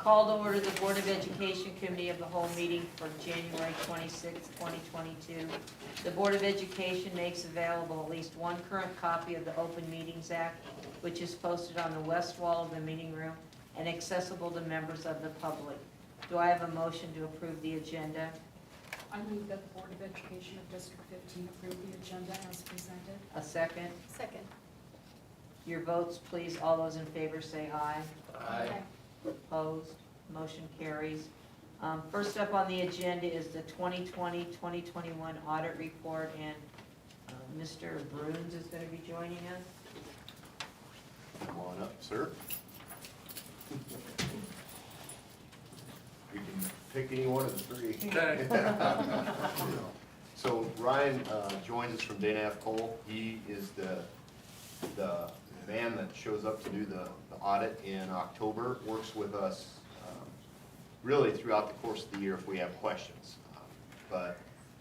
Call to order the Board of Education Committee of the Whole meeting for January 26, 2022. The Board of Education makes available at least one current copy of the Open Meetings Act, which is posted on the west wall of the meeting room and accessible to members of the public. Do I have a motion to approve the agenda? I move that the Board of Education of District 15 approve the agenda as presented. A second? Second. Your votes, please. All those in favor say aye. Aye. Opposed? Motion carries. First up on the agenda is the 2020-2021 audit report, and Mr. Bruns is going to be joining us. Come on up, sir. You can pick any one of the three. So Ryan joins us from Dana F. Cole. He is the man that shows up to do the audit in October, works with us really throughout the course of the year if we have questions. But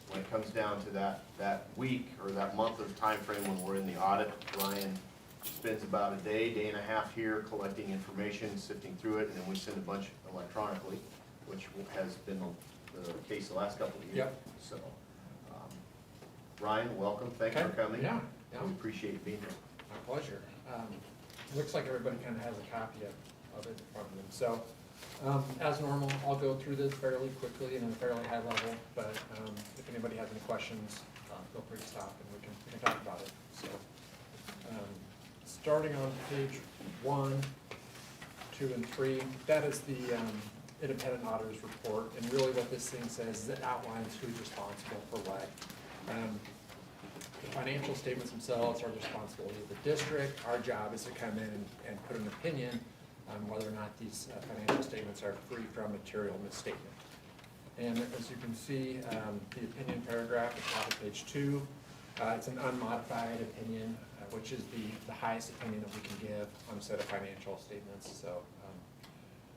when it comes down to that week or that month of time frame when we're in the audit, Ryan spends about a day and a half here collecting information, sifting through it, and then we send a bunch electronically, which has been the case the last couple of years. Yep. So, Ryan, welcome. Thanks for coming. Yeah. We appreciate you being here. My pleasure. Looks like everybody kind of has a copy of it in front of them. So, as normal, I'll go through this fairly quickly and at a fairly high level, but if anybody has any questions, feel free to stop and we can talk about it. So, starting on page 1, 2, and 3, that is the independent auditor's report, and really what this thing says is it outlines who's responsible for what. The financial statements themselves are the responsibility of the district. Our job is to come in and put an opinion on whether or not these financial statements are free from material misstatement. And as you can see, the opinion paragraph at the top of page 2, it's an unmodified opinion, which is the highest opinion that we can give on a set of financial statements. So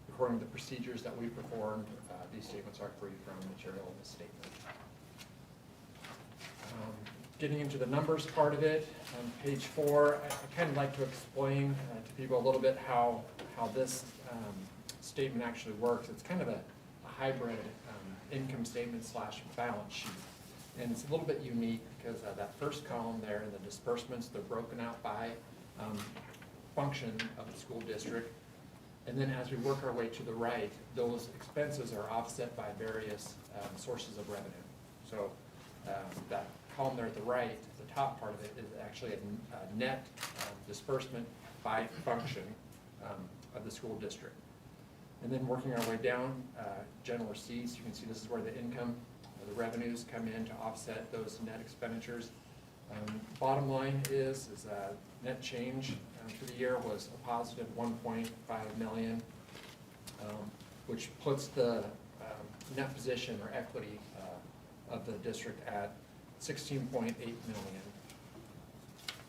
according to the procedures that we performed, these statements are free from material misstatement. Getting into the numbers part of it, on page 4, I kind of like to explain to people a little bit how this statement actually works. It's kind of a hybrid income statement / balance sheet. And it's a little bit unique because that first column there in the disbursements, they're broken out by function of the school district. And then as we work our way to the right, those expenses are offset by various sources of revenue. So that column there at the right, the top part of it is actually a net disbursement by function of the school district. And then working our way down, general receipts, you can see this is where the income, the revenues come in to offset those net expenditures. Bottom line is net change for the year was a positive 1.5 million, which puts the net position or equity of the district at 16.8 million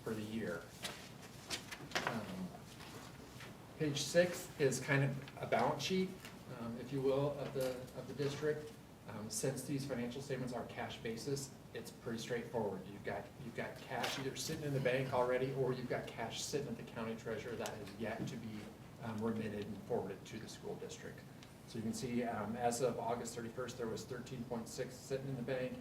for the year. Page 6 is kind of a balance sheet, if you will, of the district. Since these financial statements are cash basis, it's pretty straightforward. You've got cash either sitting in the bank already, or you've got cash sitting at the county treasurer that is yet to be remitted and forwarded to the school district. So you can see as of August 31st, there was 13.6 sitting in the bank,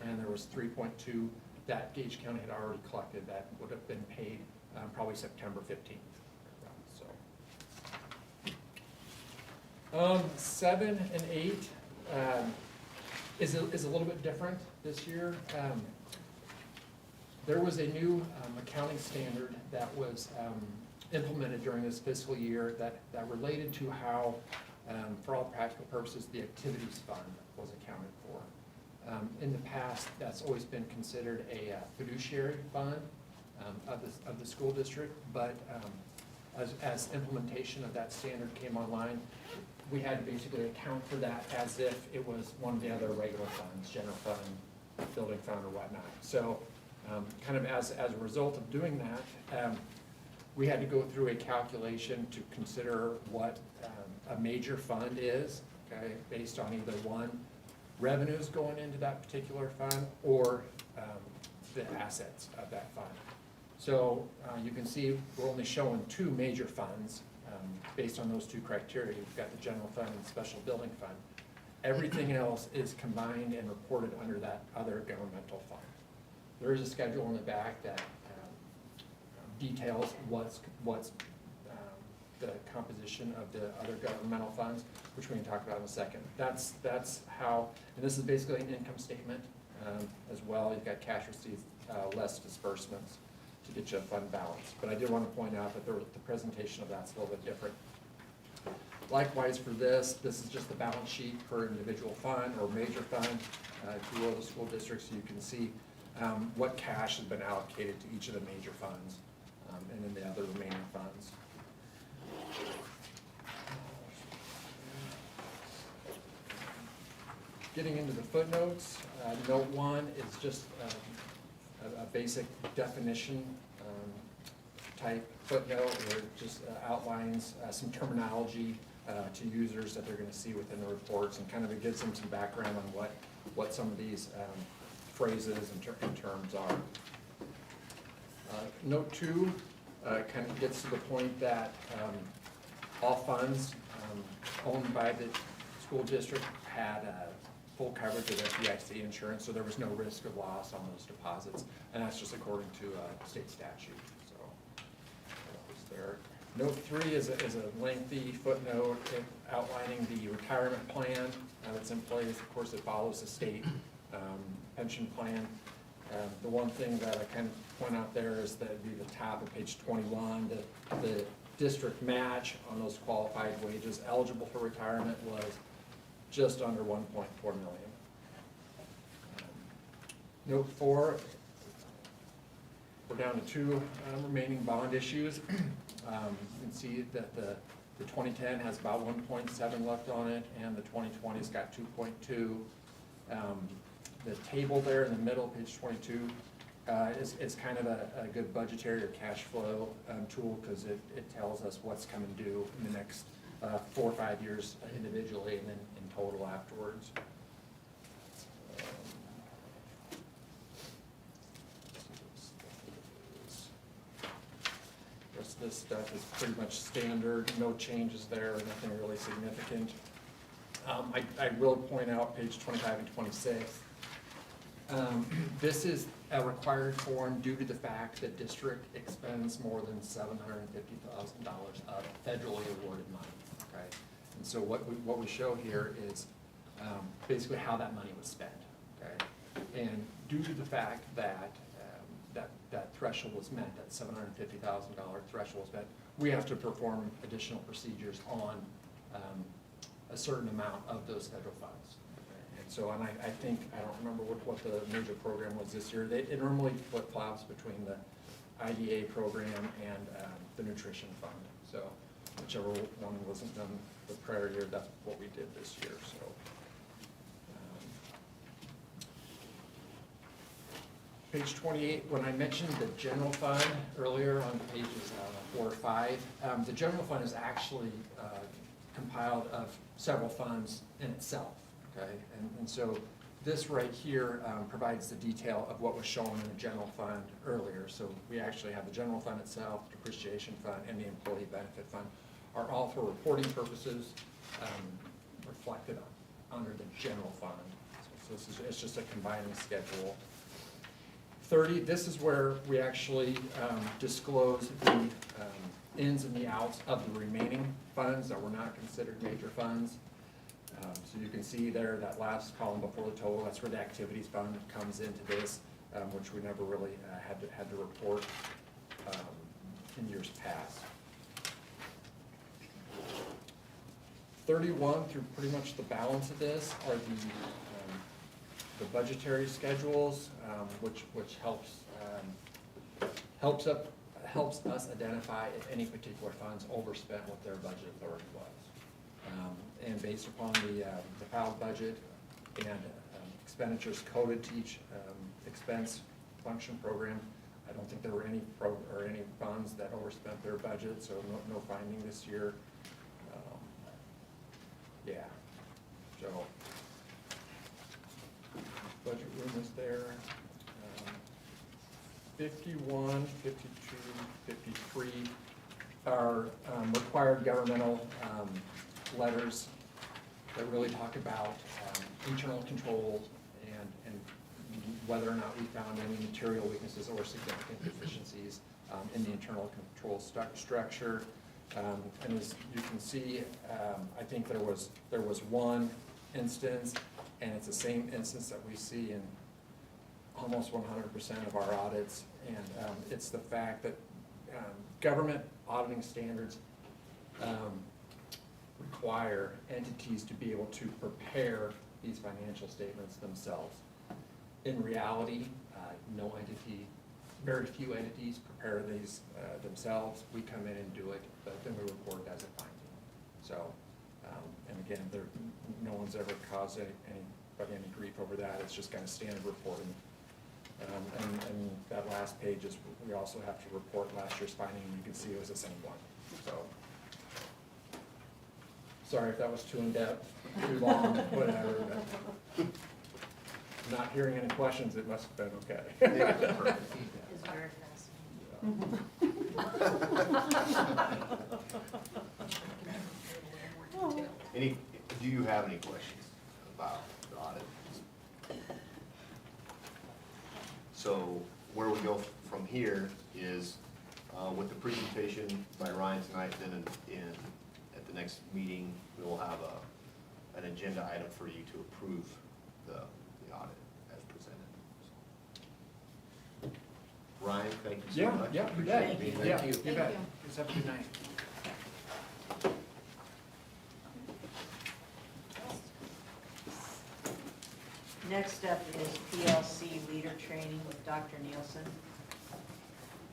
and there was 3.2 that Gage County had already collected that would have been paid probably September 15th. So 7 and 8 is a little bit different this year. There was a new accounting standard that was implemented during this fiscal year that related to how, for all practical purposes, the activities fund was accounted for. In the past, that's always been considered a fiduciary fund of the school district, but as implementation of that standard came online, we had to basically account for that as if it was one of the other regular funds, general fund, building fund, or whatnot. So kind of as a result of doing that, we had to go through a calculation to consider what a major fund is, okay, based on either one, revenues going into that particular fund, or the assets of that fund. So you can see we're only showing 2 major funds based on those two criteria, you've got the general fund and special building fund. Everything else is combined and reported under that other governmental fund. There is a schedule in the back that details what's the composition of the other governmental funds, which we can talk about in a second. That's how, and this is basically an income statement as well. You've got cash receipts, less disbursements to get you a fund balance. But I did want to point out that the presentation of that's a little bit different. Likewise for this is just the balance sheet per individual fund or major fund, if you will, the school district, so you can see what cash has been allocated to each of the major funds and then the other remaining funds. Getting into the footnotes, note 1 is just a basic definition type footnote where it just outlines some terminology to users that they're going to see within the reports, and kind of it gives them some background on what some of these phrases and terms are. Note 2 kind of gets to the point that all funds owned by the school district had full coverage of FDIC insurance, so there was no risk of loss on those deposits, and that's just according to state statute. So that was there. Note 3 is a lengthy footnote outlining the retirement plan that's in place. Of course, it follows the state pension plan. The one thing that I kind of point out there is that it'd be the top of page 21, the district match on those qualified wages eligible for retirement was just under 1.4 million. Note 4, we're down to 2 remaining bond issues. You can see that the 2010 has about 1.7 left on it, and the 2020's got 2.2. The table there in the middle, page 22, is kind of a good budgetary or cash flow tool, because it tells us what's coming due in the next 4 or 5 years individually, and then in total afterwards. The rest of this stuff is pretty much standard, no changes there, nothing really significant. I will point out page 25 and 26. This is a required form due to the fact that district expends more than $750,000 of federally awarded money. Okay, and so what we show here is basically how that money was spent. Okay, and due to the fact that that threshold was met, that $750,000 threshold was met, we have to perform additional procedures on a certain amount of those federal funds. Okay? And so, and I think, I don't remember what the major program was this year. It normally flip-flops between the IDA program and the nutrition fund. So whichever one wasn't done the prior year, that's what we did this year. So. Page 28, when I mentioned the general fund earlier on pages 4 or 5, the general fund is actually compiled of several funds in itself, okay? And so this right here provides the detail of what was shown in the general fund earlier. So we actually have the general fund itself, depreciation fund, and the employee benefit fund are all for reporting purposes reflected under the general fund. So it's just a combining schedule. 30, this is where we actually disclose the ins and the outs of the remaining funds that were not considered major funds. So you can see there that last column before the total, that's where the activities fund comes into this, which we never really had to report in years past. 31 through pretty much the balance of this are the budgetary schedules, which helps us identify if any particular funds overspent what their budget authority was. And based upon the filed budget and expenditures coded to each expense function program, I don't think there were any funds that overspent their budget, so no finding this year. Yeah, so budget room is there. 51, 52, 53 are required governmental letters that really talk about internal controls and whether or not we found any material weaknesses or significant deficiencies in the internal control structure. And as you can see, I think there was one instance, and it's the same instance that we see in almost 100% of our audits, and it's the fact that government auditing standards require entities to be able to prepare these financial statements themselves. In reality, no entity, very few entities prepare these themselves. We come in and do it, but then we report it as a finding. So, and again, no one's ever caused anybody any grief over that. It's just kind of standard reporting. And that last page is, we also have to report last year's finding, and you can see it was the same one. So, sorry if that was too in-depth, too long, whatever. But not hearing any questions, it must have been okay. It's very fascinating. Do you have any questions about the audit? So where we go from here is with the presentation by Ryan tonight, then at the next meeting, we will have an agenda item for you to approve the audit as presented. Ryan, thank you so much. Yeah, you Appreciate bet. being Yeah, here. you bet. Just have a good night. Next up is PLC leader training with Dr. Nielsen.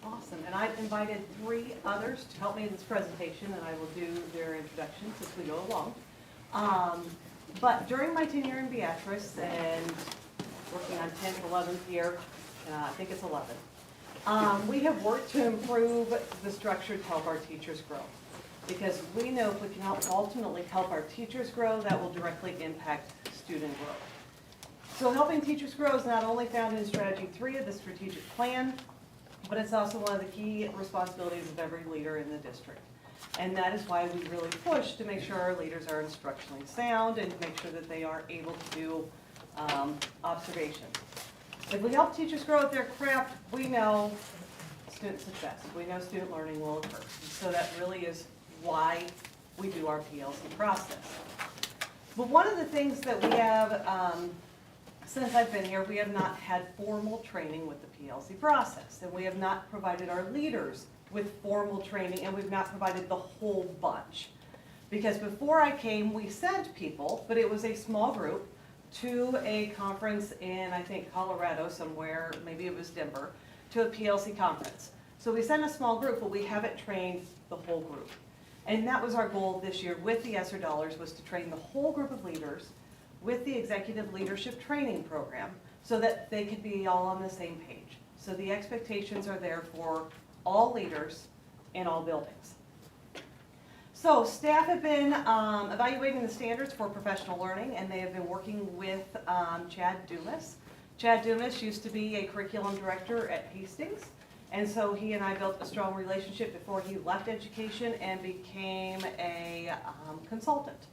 Awesome, and I've invited 3 others to help me in this presentation, and I will do their introductions as we go along. But during my tenure in Beatrice and working on 10th, 11th year, I think it's 11, we have worked to improve the structure to help our teachers grow. Because we know if we can ultimately help our teachers grow, that will directly impact student growth. So helping teachers grow is not only found in strategy 3 of the strategic plan, but it's also one of the key responsibilities of every leader in the district. And that is why we really push to make sure our leaders are instructionally sound and make sure that they are able to do observations. If we help teachers grow at their craft, we know student success. We know student learning will occur. So that really is why we do our PLC process. But one of the things that we have, since I've been here, we have not had formal training with the PLC process. And we have not provided our leaders with formal training, and we've not provided the whole bunch. Because before I came, we sent people, but it was a small group, to a conference in, I think, Colorado somewhere, maybe it was Denver, to a PLC conference. So we sent a small group, but we haven't trained the whole group. And that was our goal this year with the ESSER dollars, was to train the whole group of leaders with the Executive Leadership Training Program so that they could be all on the same page. So the expectations are there for all leaders in all buildings. So staff have been evaluating the standards for professional learning, and they have been working with Chad Dumas. Chad Dumas used to be a curriculum director at Hastings, and so he and I built a strong relationship before he left education and became a consultant.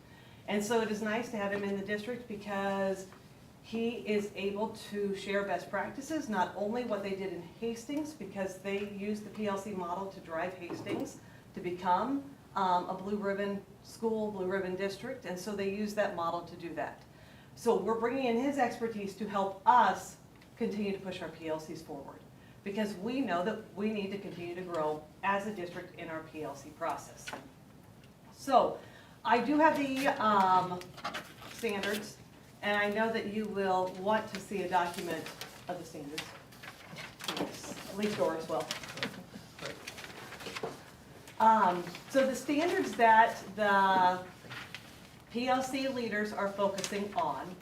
And so it is nice to have him in the district because he is able to share best practices, not only what they did in Hastings, because they used the PLC model to drive Hastings to become a blue ribbon school, blue ribbon district, and so they use that model to do that. So we're bringing in his expertise to help us continue to push our PLCs forward, because we know that we need to continue to grow as a district in our PLC process. So I do have the standards, and I know that you will want to see a document of the standards. Yes, at least Doris will. So the standards that the PLC leaders are focusing on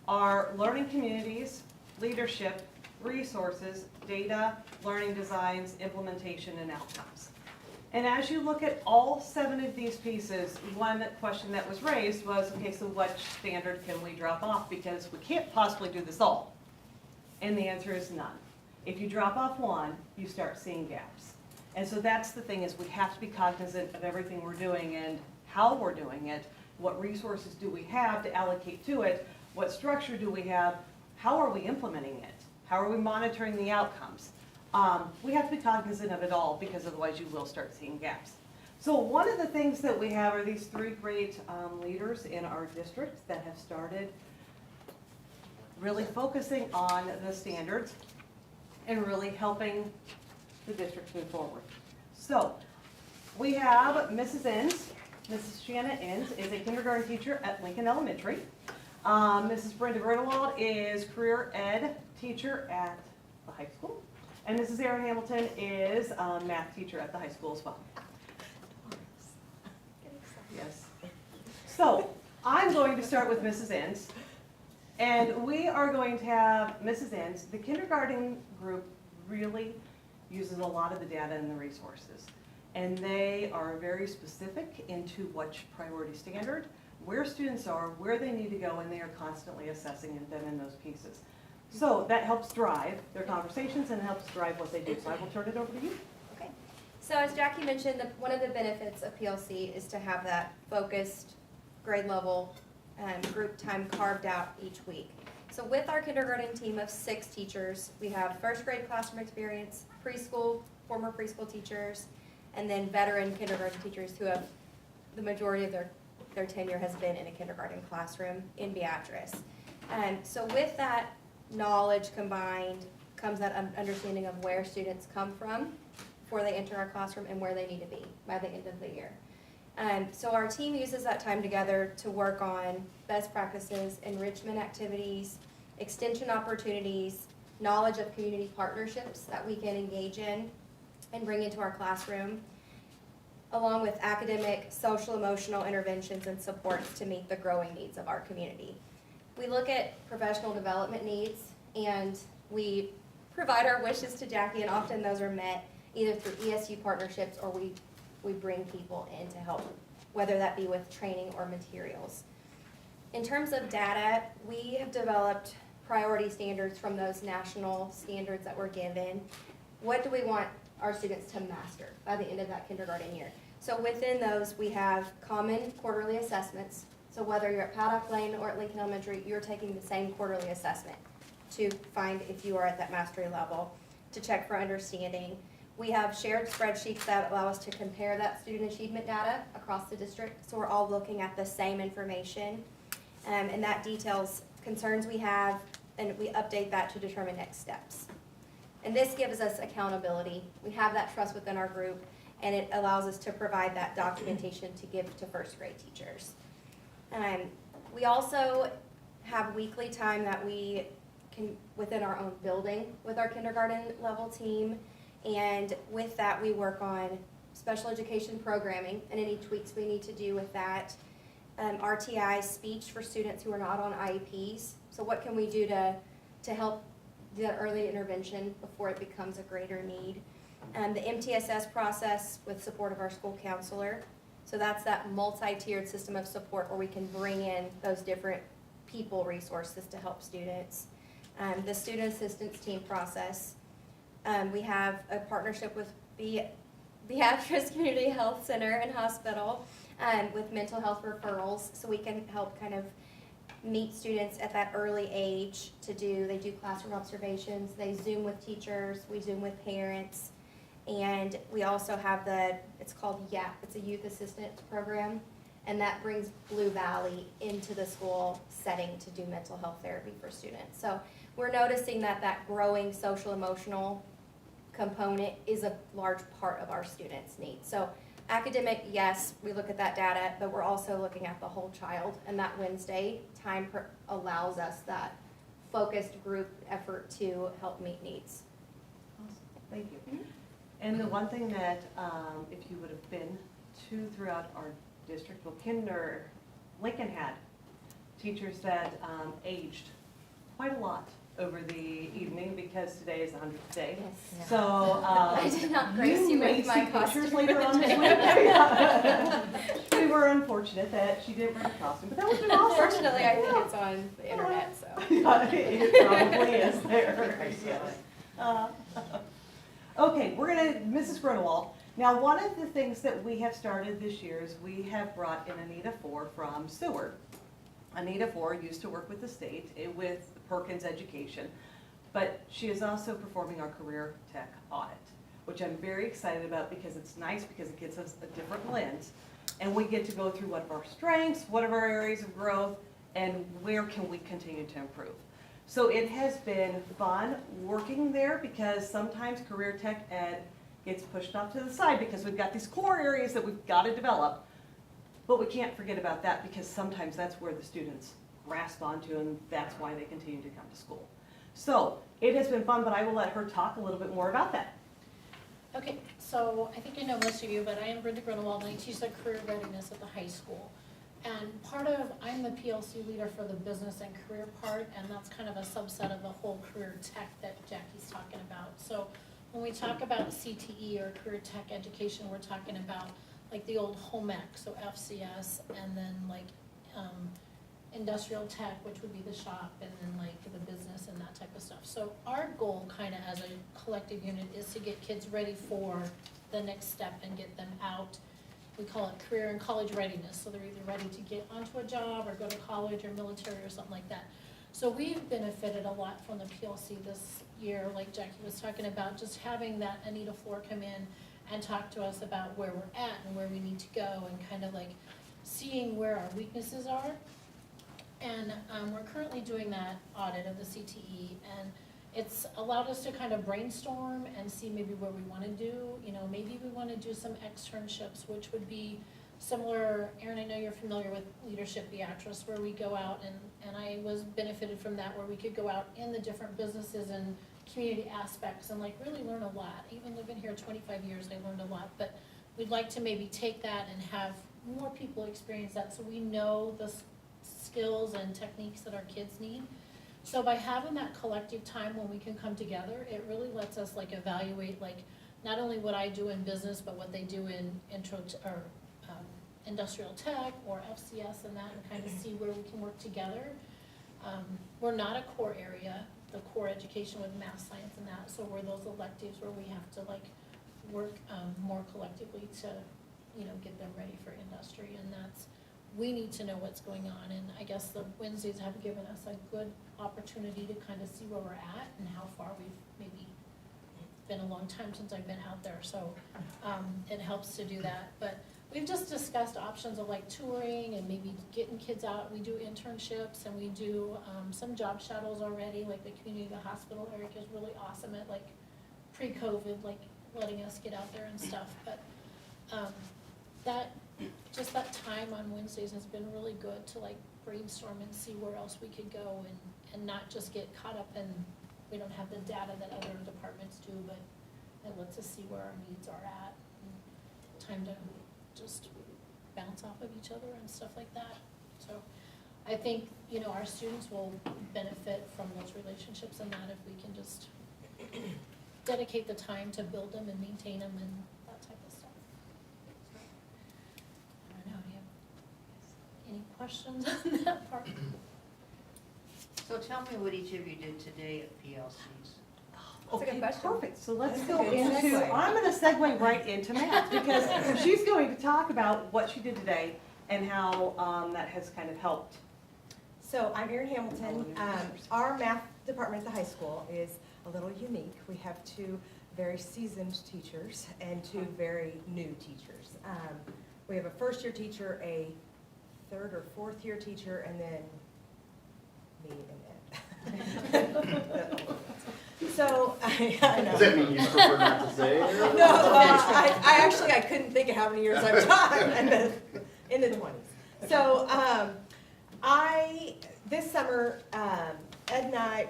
are learning communities, leadership, resources, data, learning designs, implementation, and outcomes. And as you look at all 7 of these pieces, one question that was raised was, okay, so what standard can we drop off? Because we can't possibly do this all. And the answer is none. If you drop off one, you start seeing gaps. And so that's the thing, is we have to be cognizant of everything we're doing and how we're doing it. What resources do we have to allocate to it? What structure do we have? How are we implementing it? How are we monitoring the outcomes? We have to be cognizant of it all, because otherwise you will start seeing gaps. So one of the things that we have are these 3 great leaders in our district that have started really focusing on the standards and really helping the district move forward. So we have Mrs. Inns. Mrs. Shanna Inns is a kindergarten teacher at Lincoln Elementary. Mrs. Brenda Grindelwald is career ed teacher at the high school. And Mrs. Erin Hamilton is a math teacher at the high school as well. Yes. So I'm going to start with Mrs. Inns. And we are going to have Mrs. Inns. The kindergarten group really uses a lot of the data and the resources. And they are very specific into which priority standard, where students are, where they need to go, and they are constantly assessing them in those pieces. So that helps drive their conversations and helps drive what they do. So I will turn it over to you. Okay. So as Jackie mentioned, one of the benefits of PLC is to have that focused grade level group time carved out each week. So with our kindergarten team of 6 teachers, we have first grade classroom experience, preschool, former preschool teachers, and then veteran kindergarten teachers who have the majority of their tenure has been in a kindergarten classroom in Beatrice. So with that knowledge combined comes that understanding of where students come from before they enter our classroom and where they need to be by the end of the year. So our team uses that time together to work on best practices, enrichment activities, extension opportunities, knowledge of community partnerships that we can engage in and bring into our classroom, along with academic, social, emotional interventions and supports to meet the growing needs of our community. We look at professional development needs and we provide our wishes to Jackie, and often those are met either through ESU partnerships or we bring people in to help, whether that be with training or materials. In terms of data, we have developed priority standards from those national standards that were given. What do we want our students to master by the end of that kindergarten year? So within those, we have common quarterly assessments. So whether you're at Paddock Lane or at Lincoln Elementary, you're taking the same quarterly assessment to find if you are at that mastery level, to check for understanding. We have shared spreadsheets that allow us to compare that student achievement data across the district. So we're all looking at the same information. And that details concerns we have, and we update that to determine next steps. And this gives us accountability. We have that trust within our group, and it allows us to provide that documentation to give to first grade teachers. We also have weekly time that we can, within our own building, with our kindergarten level team. And with that, we work on special education programming and any tweaks we need to do with that. RTI speech for students who are not on IEPs. So what can we do to help that early intervention before it becomes a greater need? The MTSS process with support of our school counselor. So that's that multi-tiered system of support where we can bring in those different people resources to help students. The student assistance team process. We have a partnership with Beatrice Community Health Center and Hospital with mental health referrals, so we can help kind of meet students at that early age they do classroom observations, they Zoom with teachers, we Zoom with parents, and we also have it's called YAP, it's a youth assistance program, and that brings Blue Valley into the school setting to do mental health therapy for students. So we're noticing that growing social emotional component is a large part of our students' needs. So academic, yes, we look at that data, but we're also looking at the whole child, and that Wednesday time allows us that focused group effort to help meet needs. Awesome. Thank you. Mm-hmm. And the one thing that, if you would have been to throughout our district, Lincoln had teachers that aged quite a lot over the evening because today is the 100th day. Yes. So I did not grace you may with my see pictures costume later on this week. We were unfortunate that she didn't bring a costume, but that would be awesome. Unfortunately, I think it's on the internet, so. Yeah, it probably is there. Yes. Okay, we're gonna, Mrs. Grunewald. Now, one of the things that we have started this year is we have brought in Anita Ford from Seward. Anita Ford used to work with the state, with Perkins Education, but she is also performing our career tech audit, which I'm very excited about because it's nice because it gives us a different lens. And we get to go through what are our strengths, what are our areas of growth, and where can we continue to improve. So it has been fun working there because sometimes career tech ed gets pushed off to the side because we've got these core areas that we've got to develop. But we can't forget about that because sometimes that's where the students grasp onto and that's why they continue to come to school. So it has been fun, but I will let her talk a little bit more about that. Okay, so I think I know most of you, but I am Brenda Grunewald, and I teach the career readiness at the high school. And I'm the PLC leader for the business and career part, and that's kind of a subset of the whole career tech that Jackie's talking about. So when we talk about CTE or career tech education, we're talking about like the old home ec, so FCS, and then like industrial tech, which would be the shop, and then like the business and that type of stuff. So our goal kind of as a collective unit is to get kids ready for the next step and get them out. We call it career and college readiness, so they're either ready to get onto a job or go to college or military or something like that. So we've benefited a lot from the PLC this year, like Jackie was talking about, just having that Anita Floor come in and talk to us about where we're at and where we need to go and kind of like seeing where our weaknesses are. And we're currently doing that audit of the CTE, and it's allowed us to kind of brainstorm and see maybe what we want to do. You know, maybe we want to do some externships, which would be similar. Erin, I know you're familiar with Leadership Beatrice, where we go out, and I was benefited from that, where we could go out in the different businesses and community aspects and like really learn a lot. Even living here 25 years, I learned a lot, but we'd like to maybe take that and have more people experience that so we know the skills and techniques that our kids need. So by having that collective time when we can come together, it really lets us like evaluate like not only what I do in business, but what they do in industrial tech or FCS and that, and kind of see where we can work together. We're not a core area, the core education with math, science and that, so we're those electives where we have to like work more collectively to, you know, get them ready for industry, and that's, we need to know what's going on, and I guess the Wednesdays have given us a good opportunity to kind of see where we're at and how far we've maybe been a long time since I've been out there, so it helps to do that. But we've just discussed options of like touring and maybe getting kids out. We do internships and we do some job shadows already, like the community, the hospital. Eric is really awesome at like pre-COVID, like letting us get out there and stuff. But that time on Wednesdays has been really good to like brainstorm and see where else we could go and not just get caught up in, we don't have the data that other departments do, but it lets us see where our needs are at. And time to just bounce off of each other and stuff like that. So I think, you know, our students will benefit from those relationships and that if we can just dedicate the time to build them and maintain them and that type of stuff. So, I don't know, do you have any questions on that part? So tell me what each of you did today at PLCs. That's a good Okay, question. perfect. So let's That's a go good into, segue. I'm gonna segue right into math because she's going to talk about what she did today and how that has kind of helped. So I'm Erin Hamilton. Our math department at the high school is a little unique. We have two very seasoned teachers and two very new teachers. We have a first-year teacher, a third or fourth-year teacher, and then me and Ed. So, I know. Does that mean you prefer not to say? Or? No, I couldn't think of how many years I've taught in the 20s. So, this summer, Ed and I,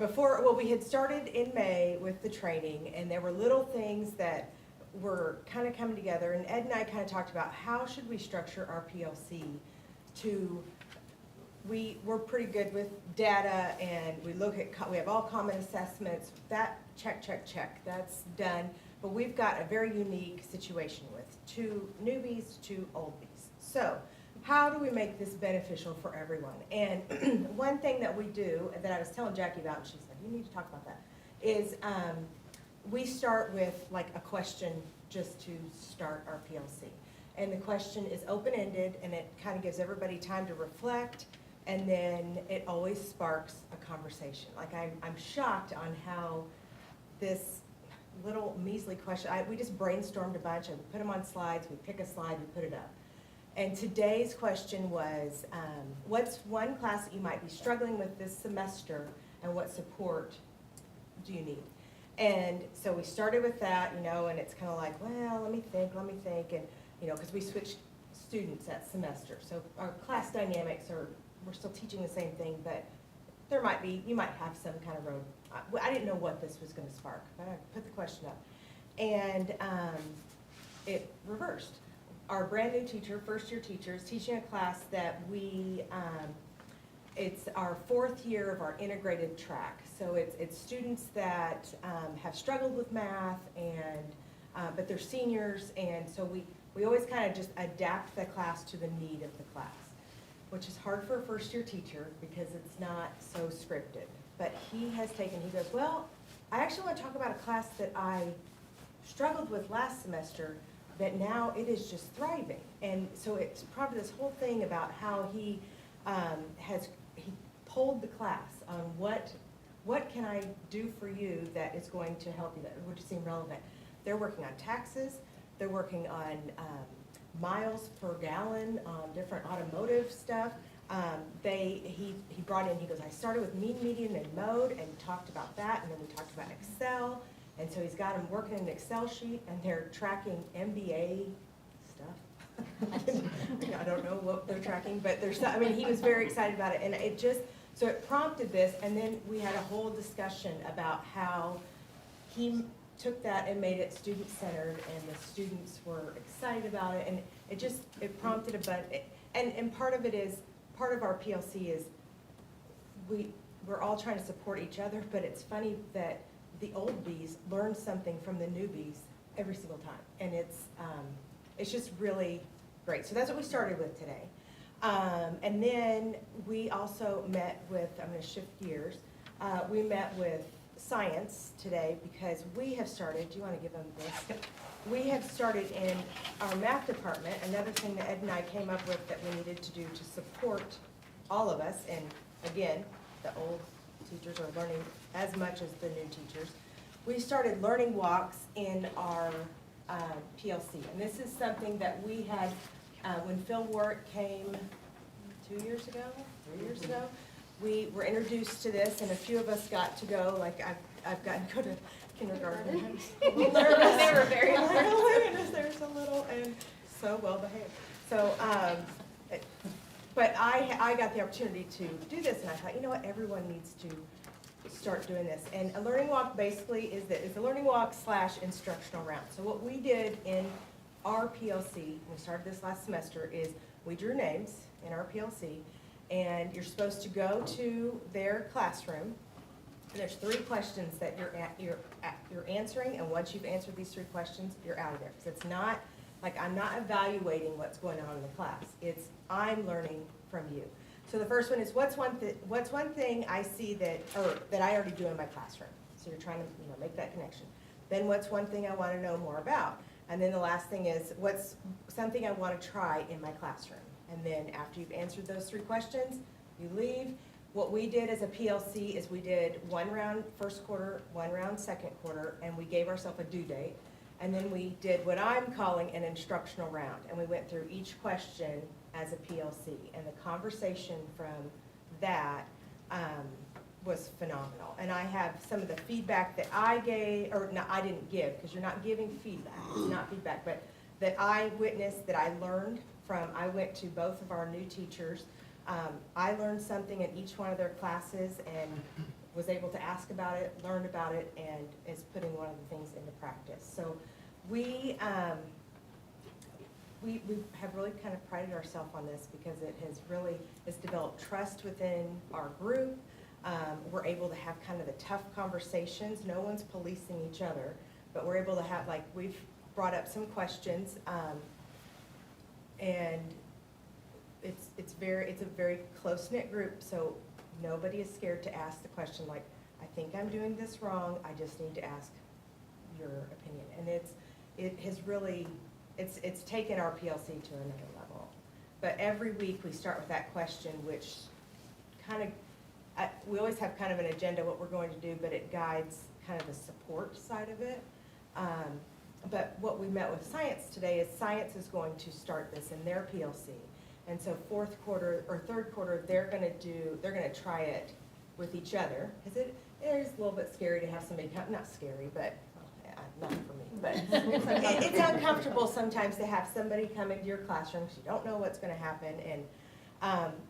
we had started in May with the training, and there were little things that were kind of coming together, and Ed and I kind of talked about how should we structure our PLC we're pretty good with data, and we have all common assessments, that check, that's done, but we've got a very unique situation with two newbies, two oldies. So how do we make this beneficial for everyone? And one thing that we do, that I was telling Jackie about, and she's like, you need to talk about that, is we start with like a question just to start our PLC. And the question is open-ended, and it kind of gives everybody time to reflect, and then it always sparks a conversation. Like I'm shocked on how this little measly question, we just brainstormed a bunch, and put them on slides, we pick a slide, we put it up. And today's question was, what's one class that you might be struggling with this semester, and what support do you need? And so we started with that, you know, and it's kind of like, well, let me think, and, you know, because we switched students that semester. So our class dynamics are, we're still teaching the same thing, but there might be, you might have some kind of road. I didn't know what this was going to spark, but I put the question up. And it reversed. Our brand new teacher, first year teacher, is teaching a class that it's our 4th year of our integrated track. So it's students that have struggled with math, and but they're seniors, and so we always kind of just adapt the class to the need of the class, which is hard for a first year teacher because it's not so scripted. But he goes, well, I actually want to talk about a class that I struggled with last semester, but now it is just thriving. And so it's probably this whole thing about how he he polled the class on what can I do for you that is going to help you, that would seem relevant. They're working on taxes, they're working on miles per gallon, on different automotive stuff. He brought in, he goes, I started with mean, median, and mode, and talked about that, and then we talked about Excel. And so he's got them working in an Excel sheet, and they're tracking MBA stuff. I don't know what they're tracking, but I mean, he was very excited about it, and so it prompted this, and then we had a whole discussion about how he took that and made it student-centered, and the students were excited about it, and it prompted a bunch, and part of our PLC is we're all trying to support each other, but it's funny that the old bees learn something from the newbies every single time, and it's just really great. So that's what we started with today. And then we also met with, I'm going to shift gears, we met with science today because we have started, do you want to give them this? We have started in our math department, another thing that Ed and I came up with that we needed to do to support all of us, and again, the old teachers are learning as much as the new teachers. We started learning walks in our PLC, and this is something that we had when Phil Warwick came 3 years ago, we were introduced to this, and a few of us got to go, like I've gotten to go to kindergarten. I was a little nervous. They were very nervous. There's a little, and so well behaved. So, but I got the opportunity to do this, and I thought, you know what, everyone needs to start doing this. And a learning walk basically is a learning walk / instructional round. So what we did in our PLC, we started this last semester, is we drew names in our PLC, and you're supposed to go to their classroom, and there's 3 questions that you're answering, and once you've answered these 3 questions, you're out of there. Because it's not, like, I'm not evaluating what's going on in the class. It's I'm learning from you. So the first one is, what's one thing I see that I already do in my classroom? So you're trying to make that connection. Then what's one thing I want to know more about? And then the last thing is, what's something I want to try in my classroom? And then after you've answered those 3 questions, you leave. What we did as a PLC is we did 1 round first quarter, 1 round second quarter, and we gave ourselves a due date. And then we did what I'm calling an instructional round, and we went through each question as a PLC. And the conversation from that was phenomenal. And I have some of the feedback that I gave, or no, I didn't give, because you're not giving feedback, it's not feedback, but that I witnessed, that I learned from, I went to both of our new teachers. I learned something in each one of their classes and was able to ask about it, learned about it, and is putting one of the things into practice. So we have really kind of prided ourselves on this because it has really, it's developed trust within our group. We're able to have kind of the tough conversations. No one's policing each other, but we're able to have, like, we've brought up some questions, and it's a very close-knit group, so nobody is scared to ask the question, like, I think I'm doing this wrong, I just need to ask your opinion. And it has really, it's taken our PLC to another level. But every week we start with that question, which kind of, we always have kind of an agenda, what we're going to do, but it guides kind of the support side of it. But what we met with science today is science is going to start this in their PLC. And so fourth quarter or third quarter, they're gonna try it with each other. Because it is a little bit scary to have somebody come, not scary, but, not for me, but it's uncomfortable sometimes to have somebody come into your classroom because you don't know what's gonna happen. And,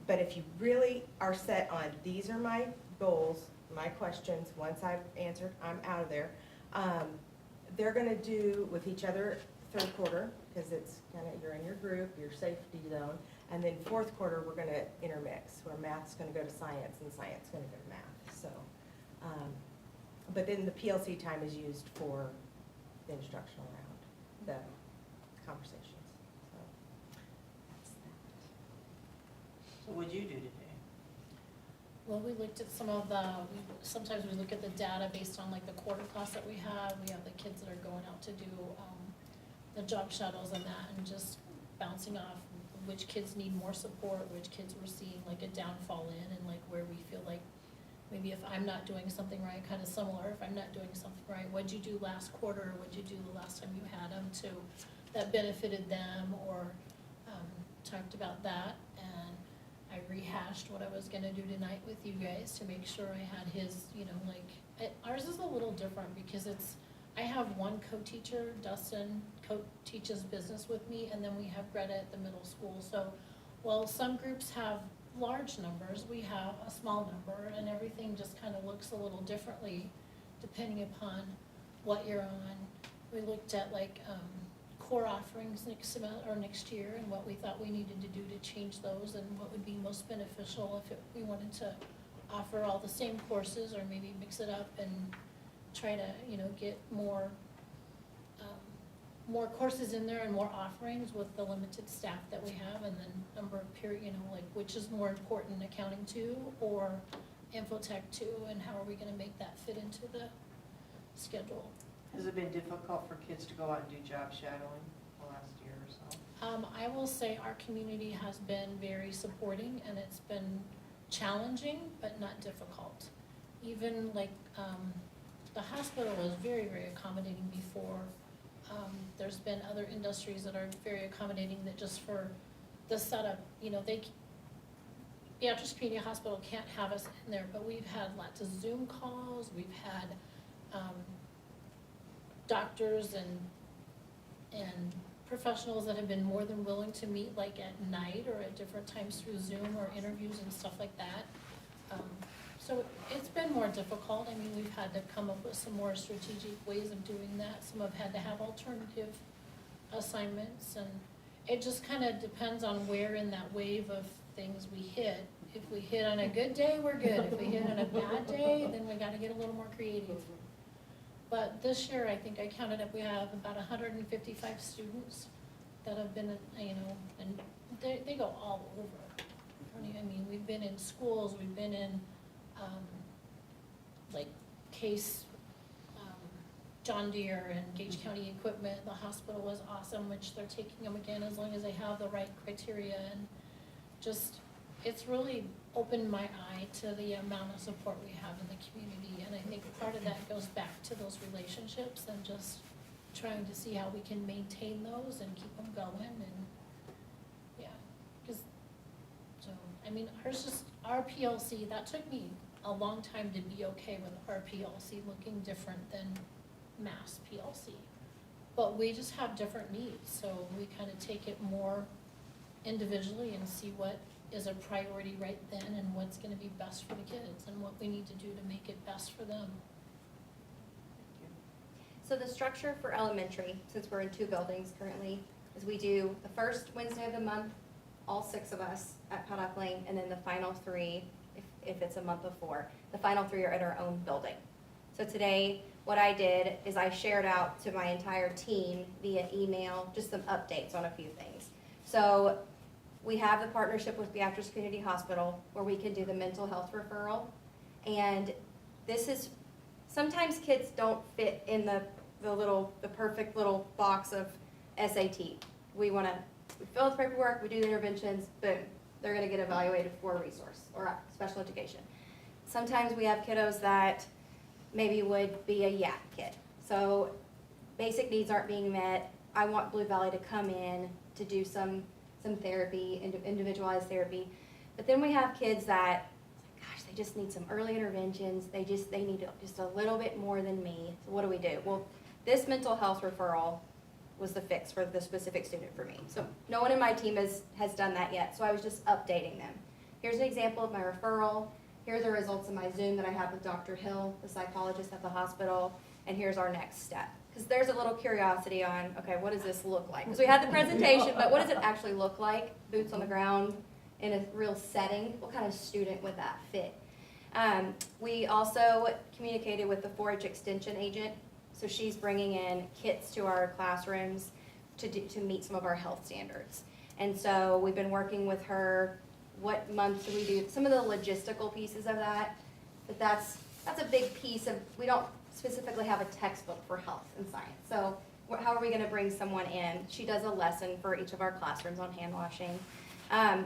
but if you really are set on, these are my goals, my questions, once I've answered, I'm out of there. They're gonna do with each other third quarter, because it's kind of, you're in your group, your safety zone. And then fourth quarter, we're gonna intermix, where math's gonna go to science and science gonna go to math, so. But then the PLC time is used for the instructional round, the conversations, so. That's that. So what'd you do today? Well, we looked at some of the, sometimes we look at the data based on like the quarter class that we have. We have the kids that are going out to do the job shadows and that, and just bouncing off which kids need more support, which kids we're seeing like a downfall in, and like where we feel like maybe if I'm not doing something right, kind of similar, if I'm not doing something right, what'd you do last quarter, what'd you do the last time you had them to, that benefited them, or talked about that. And I rehashed what I was gonna do tonight with you guys to make sure I had his, you know, like, ours is a little different because it's, I have one co-teacher, Dustin co-teaches business with me, and then we have Greta at the middle school. So while some groups have large numbers, we have a small number, and everything just kind of looks a little differently depending upon what you're on. We looked at like core offerings next semester or next year, and what we thought we needed to do to change those, and what would be most beneficial if we wanted to offer all the same courses, or maybe mix it up and try to, you know, get more courses in there and more offerings with the limited staff that we have, and then number of period, you know, like which is more important, accounting 2 or infotech 2, and how are we gonna make that fit into the schedule? Has it been difficult for kids to go out and do job shadowing the last year or so? I will say our community has been very supporting, and it's been challenging, but not difficult. Even like, the hospital was very, very accommodating before. There's been other industries that are very accommodating, that just for the setup, you know, Beatrice Community Hospital can't have us in there, but we've had lots of Zoom calls, we've had doctors and professionals that have been more than willing to meet like at night or at different times through Zoom or interviews and stuff like that. So it's been more difficult. I mean, we've had to come up with some more strategic ways of doing that. Some have had to have alternative assignments, and it just kind of depends on where in that wave of things we hit. If we hit on a good day, we're good. If we hit on a bad day, then we gotta get a little more creative. But this year, I think I counted up, we have about 155 students that have been, you know, and they go all over. I mean, we've been in schools, we've been in like Case, John Deere and Gage County Equipment. The hospital was awesome, which they're taking them again as long as they have the right criteria, and just, it's really opened my eye to the amount of support we have in the community. And I think part of that goes back to those relationships and just trying to see how we can maintain those and keep them going, and yeah, because, so, I mean, our PLC, that took me a long time to be okay with our PLC looking different than Mass PLC. But we just have different needs, so we kind of take it more individually and see what is a priority right then, and what's gonna be best for the kids, and what we need to do to make it best for them. So the structure for elementary, since we're in 2 buildings currently, is we do the first Wednesday of the month, all 6 of us at Paddock Lane, and then the final 3, if it's a month of 4, the final 3 are at our own building. So today, what I did is I shared out to my entire team via email, just some updates on a few things. So we have the partnership with Beatrice Community Hospital, where we can do the mental health referral. And this is, sometimes kids don't fit in the the perfect little box of SAT. We fill out the paperwork, we do the interventions, boom, they're gonna get evaluated for a resource or special education. Sometimes we have kiddos that maybe would be a YAP kid. So basic needs aren't being met. I want Blue Valley to come in to do some therapy, individualized therapy. But then we have kids that, gosh, they just need some early interventions. They need just a little bit more than me. So what do we do? Well, this mental health referral was the fix for the specific student for me. So no one in my team has done that yet, so I was just updating them. Here's an example of my referral. Here are the results of my Zoom that I have with Dr. Hill, the psychologist at the hospital, and here's our next step. Because there's a little curiosity on, okay, what does this look like? Because we had the presentation, but what does it actually look like? Boots on the ground, in a real setting. What kind of student would that fit? We also communicated with the 4-H extension agent. So she's bringing in kits to our classrooms to meet some of our health standards. And so we've been working with her. What month do we do? Some of the logistical pieces of that. But that's a big piece of, we don't specifically have a textbook for health and science. So how are we gonna bring someone in? She does a lesson for each of our classrooms on hand washing.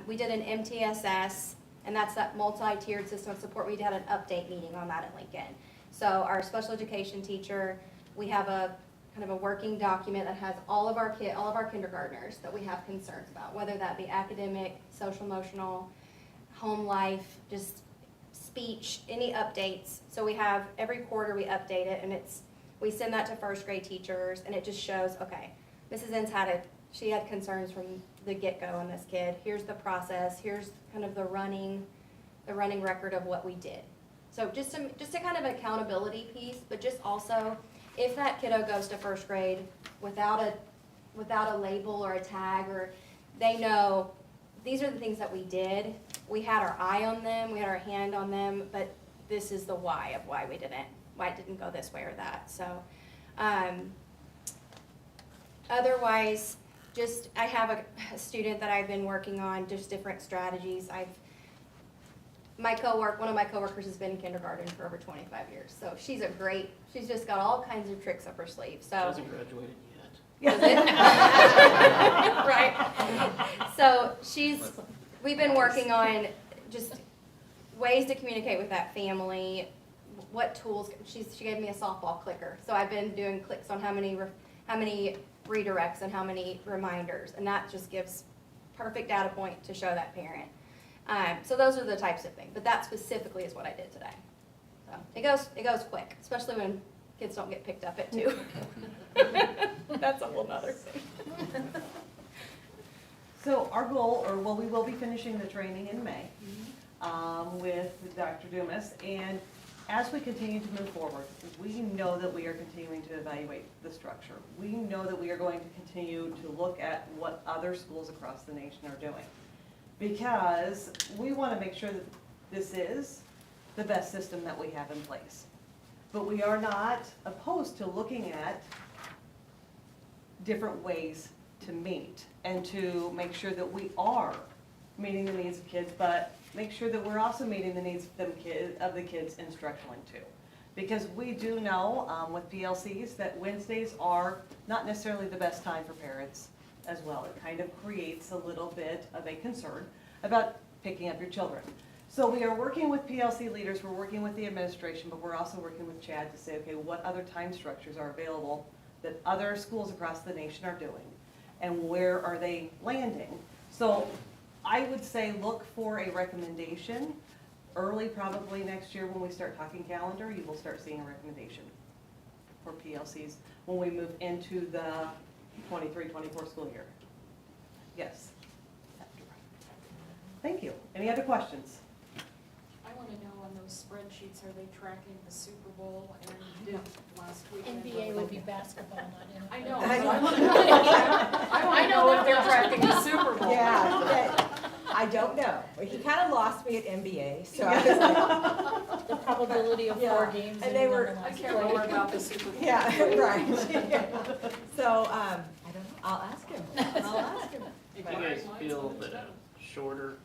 We did an MTSS, and that's that multi-tiered system of support. We had an update meeting on that in Lincoln. So our special education teacher, we have a kind of a working document that has all of our kindergartners that we have concerns about, whether that be academic, social emotional, home life, just speech, any updates. So we have, every quarter we update it, and we send that to first grade teachers, and it just shows, okay, Mrs. Enns she had concerns from the get-go on this kid. Here's the process, here's kind of the running record of what we did. So just a kind of accountability piece, but just also, if that kiddo goes to first grade without a label or a tag, or they know these are the things that we did, we had our eye on them, we had our hand on them, but this is the why of why it didn't go this way or that. So otherwise, I have a student that I've been working on just different strategies. One of my coworkers has been in kindergarten for over 25 years, so she's just got all kinds of tricks up her sleeve. So She hasn't graduated Is yet. it? Right. So we've been working on just ways to communicate with that family. What tools? She gave me a softball clicker, so I've been doing clicks on how many redirects and how many reminders, and that just gives perfect data point to show that parent. So those are the types of things, but that specifically is what I did today. So it goes quick, especially when kids don't get picked up at 2. That's a whole nother thing. So our goal, we will be finishing the training in May with Dr. Dumas, and as we continue to move forward, we know that we are continuing to evaluate the structure. We know that we are going to continue to look at what other schools across the nation are doing, because we want to make sure that this is the best system that we have in place. But we are not opposed to looking at different ways to meet and to make sure that we are meeting the needs of kids, but make sure that we're also meeting the needs of the kids instructionally too. Because we do know with PLCs that Wednesdays are not necessarily the best time for parents as well. It kind of creates a little bit of a concern about picking up your children. So we are working with PLC leaders, we're working with the administration, but we're also working with Chad to say, okay, what other time structures are available that other schools across the nation are doing, and where are they landing? So I would say look for a recommendation early, probably next year when we start talking calendar, you will start seeing a recommendation for PLCs when we move into the 23-24 school year. Yes. Thank you. Any other questions? I want to know on those spreadsheets, are they tracking the Super Bowl and did last week? NBA would be basketball, not NFL. I know. I know if they're tracking the Super Bowl. Yeah, I don't know. He kind of lost me at NBA, so I was like, The probability of 4 Yeah. games. And they were- in the I last care play. more about the Super Bowl. yeah, right. So, I don't know. I'll ask him. Do you guys feel that a shorter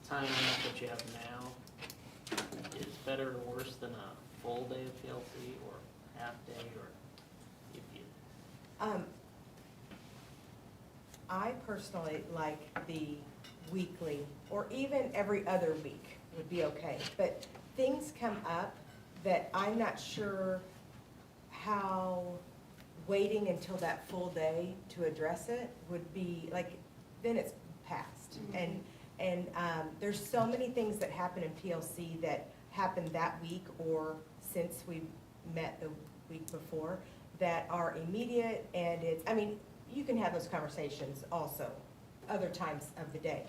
time limit that you have now is better or worse than a full day of PLC or half day or? I personally like the weekly, or even every other week would be okay. But things come up that I'm not sure how waiting until that full day to address it would be, like, then it's past. And there's so many things that happen in PLC that happened that week or since we met the week before that are immediate, and it's, I mean, you can have those conversations also other times of the day.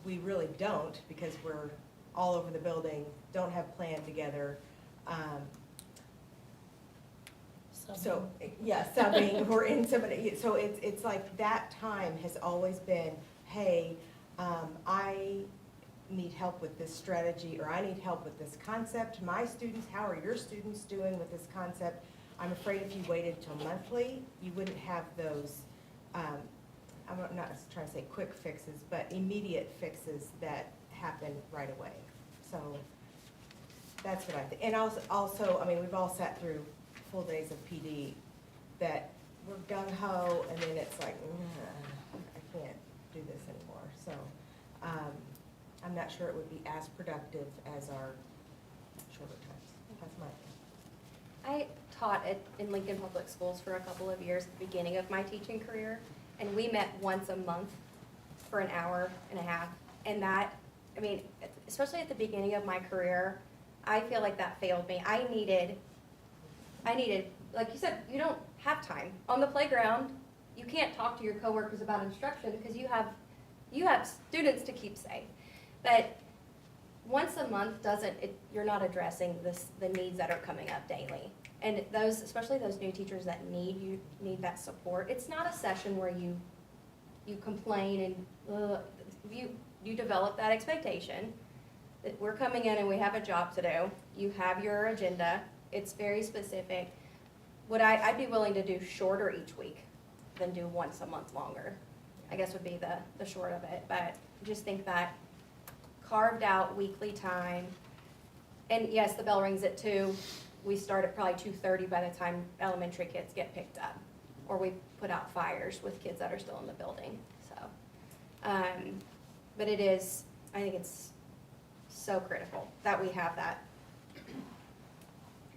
We really don't, because we're all over the building, don't have planned together. So, yeah, subbing, we're in somebody, so it's like that time has always been, hey, I need help with this strategy, or I need help with this concept. My students, how are your students doing with this concept? I'm afraid if you waited till monthly, you wouldn't have those, I'm not trying to say quick fixes, but immediate fixes that happen right away. So that's what I think. And also, I mean, we've all sat through full days of PD that we're gung-ho, and then it's like, I can't do this anymore. So I'm not sure it would be as productive as our shorter times. That's my opinion. I taught in Lincoln Public Schools for a couple of years at the beginning of my teaching career, and we met once a month for an hour and a half. And that, I mean, especially at the beginning of my career, I feel like that failed me. I needed, like you said, you don't have time. On the playground, you can't talk to your coworkers about instruction because you have students to keep safe. But once a month you're not addressing the needs that are coming up daily. And those, especially those new teachers that need that support, it's not a session where you complain and you develop that expectation that we're coming in and we have a job to do. You have your agenda. It's very specific. I'd be willing to do shorter each week than do once a month longer, I guess would be the short of it. But I just think that carved out weekly time, and yes, the bell rings at 2. We start at probably 2:30 by the time elementary kids get picked up, or we put out fires with kids that are still in the building. So, but I think it's so critical that we have that,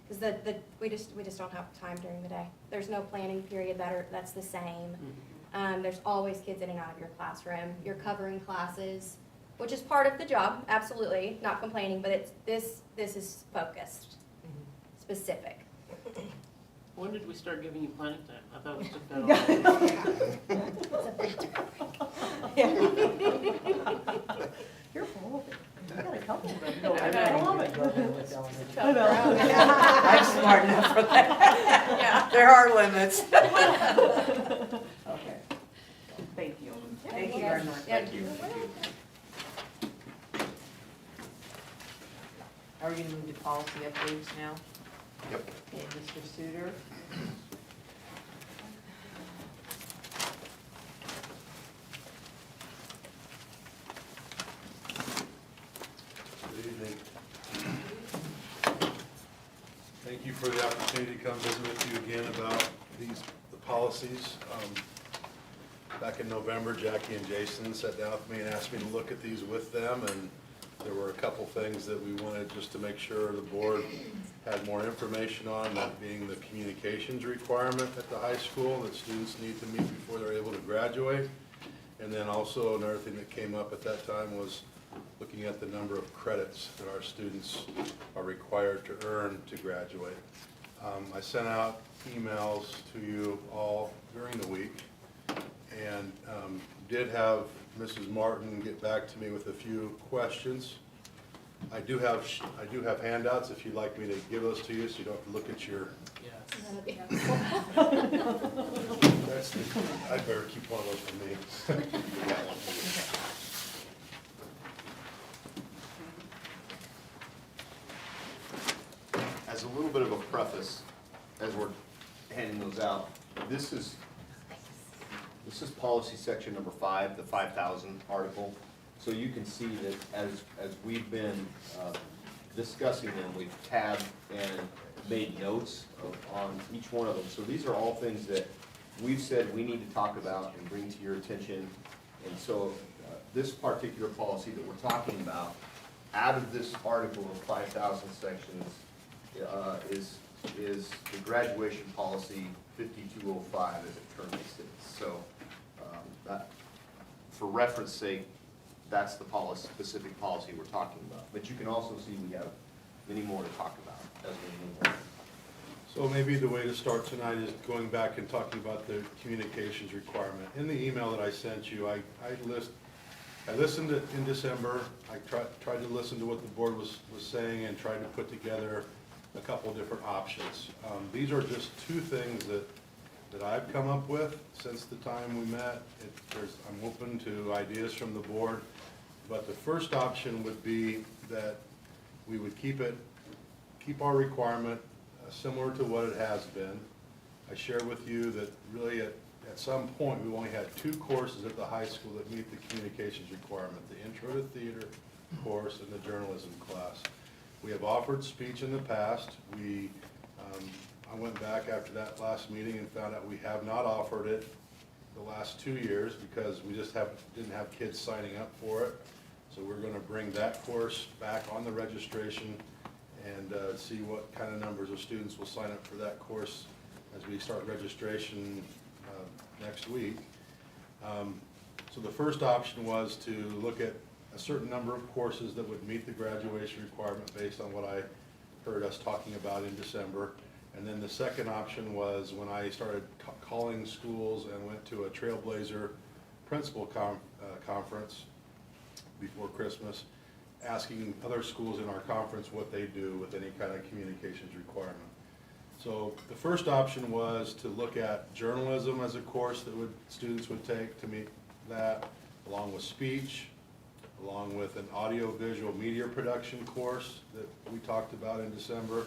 because we just don't have time during the day. There's no planning period that's the same. There's always kids in and out of your classroom. You're covering classes, which is part of the job, absolutely, not complaining, but this is focused, specific. When did we start giving you planning time? I thought we took that off. You're full of it. You got a couple of them. I love it. I know. I'm smart enough for that. Yeah. There are limits. Okay. Thank you. Thank you very much. Thank you. Are we gonna move to policy updates now? Yep. Okay, Mr. Suter? Good evening. Thank you for the opportunity to come visit with you again about the policies. Back in November, Jackie and Jason sat down with me and asked me to look at these with them, and there were a couple things that we wanted just to make sure the board had more information on, that being the communications requirement at the high school that students need to meet before they're able to graduate. And then also another thing that came up at that time was looking at the number of credits that our students are required to earn to graduate. I sent out emails to you all during the week, and did have Mrs. Martin get back to me with a few questions. I do have handouts if you'd like me to give those to you, so you don't have to look at your. Yes. I better keep one of those for me. As a little bit of a preface, as we're handing those out, this is policy section number 5, the 5,000 article. So you can see that as we've been discussing them, we've tabbed and made notes on each one of them. So these are all things that we've said we need to talk about and bring to your attention. And so this particular policy that we're talking about, out of this article of 5,000 sections, is the graduation policy 5205 as it currently sits. So that, for reference sake, that's the policy, specific policy we're talking about. But you can also see we have many more to talk about as we move on. So maybe the way to start tonight is going back and talking about the communications requirement. In the email that I sent you, I listened in December. I tried to listen to what the board was saying and tried to put together a couple different options. These are just two things that I've come up with since the time we met. I'm open to ideas from the board, but the first option would be that we would keep our requirement similar to what it has been. I shared with you that really at some point, we've only had 2 courses at the high school that meet the communications requirement, the Intro to Theater course and the journalism class. We have offered speech in the past. I went back after that last meeting and found out we have not offered it the last 2 years because we just didn't have kids signing up for it. So we're going to bring that course back on the registration and see what kind of numbers of students will sign up for that course as we start registration next week. So the first option was to look at a certain number of courses that would meet the graduation requirement based on what I heard us talking about in December. And then the second option was when I started calling schools and went to a Trailblazer principal conference before Christmas, asking other schools in our conference what they do with any kind of communications requirement. So the first option was to look at journalism as a course that students would take to meet that, along with speech, along with an audio-visual media production course that we talked about in December,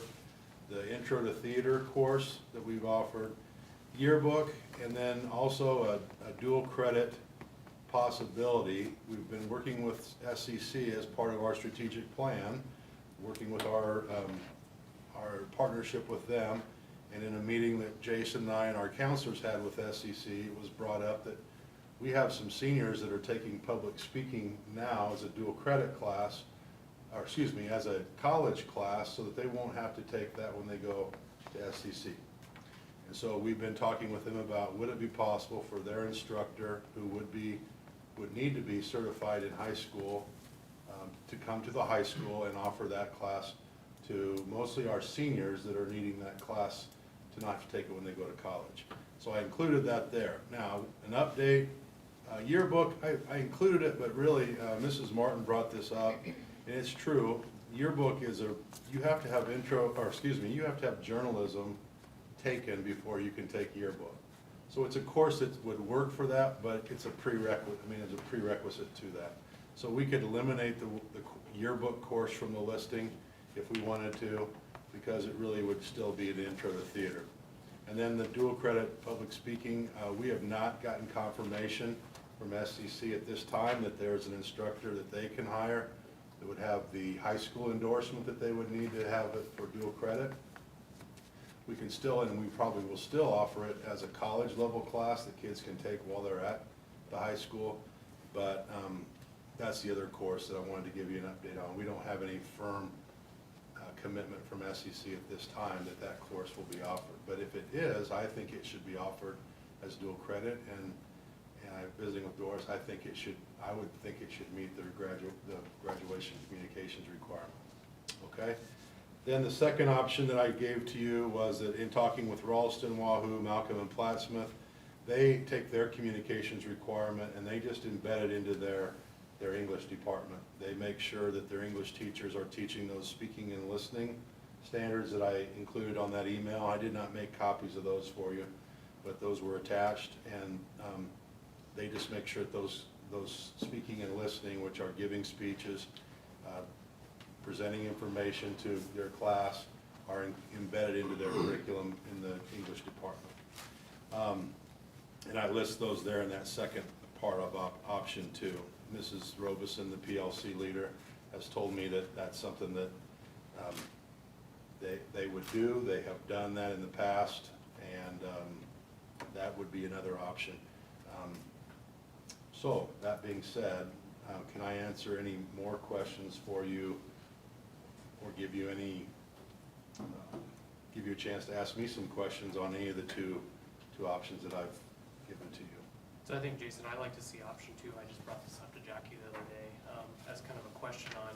the Intro to Theater course that we've offered, yearbook, and then also a dual credit possibility. We've been working with SCC as part of our strategic plan, working with our partnership with them, and in a meeting that Jason and I and our counselors had with SCC, it was brought up that we have some seniors that are taking public speaking now as a dual credit class, or excuse me, as a college class, so that they won't have to take that when they go to SCC. And so we've been talking with them about, would it be possible for their instructor, who would need to be certified in high school, to come to the high school and offer that class to mostly our seniors that are needing that class to not have to take it when they go to college. So I included that there. Now, an update, yearbook, I included it, but really, Mrs. Martin brought this up, and it's true. Yearbook is you have to have you have to have journalism taken before you can take yearbook. So it's a course that would work for that, but it's a prerequisite, it's a prerequisite to that. So we could eliminate the yearbook course from the listing if we wanted to, because it really would still be the Intro to Theater. And then the dual credit public speaking, we have not gotten confirmation from SCC at this time that there's an instructor that they can hire that would have the high school endorsement that they would need to have it for dual credit. We can still, and we probably will still offer it as a college level class that kids can take while they're at the high school, but that's the other course that I wanted to give you an update on. We don't have any firm commitment from SCC at this time that course will be offered. But if it is, I think it should be offered as dual credit, and I'm visiting with Doris, I would think it should meet the graduation communications requirement. Okay? Then the second option that I gave to you was that in talking with Ralston, Wahoo, Malcolm, and Plattsmouth, they take their communications requirement and they just embed it into their English department. They make sure that their English teachers are teaching those speaking and listening standards that I included on that email. I did not make copies of those for you, but those were attached, and they just make sure that those speaking and listening, which are giving speeches, presenting information to their class, are embedded into their curriculum in the English department. And I list those there in that second part of option 2. Mrs. Robeson, the PLC leader, has told me that that's something that they would do. They have done that in the past, and that would be another option. So, that being said, can I answer any more questions for you or give you a chance to ask me some questions on any of the two options that I've given to you? So I think, Jason, I'd like to see option 2. I just brought this up to Jackie the other day as kind of a question on,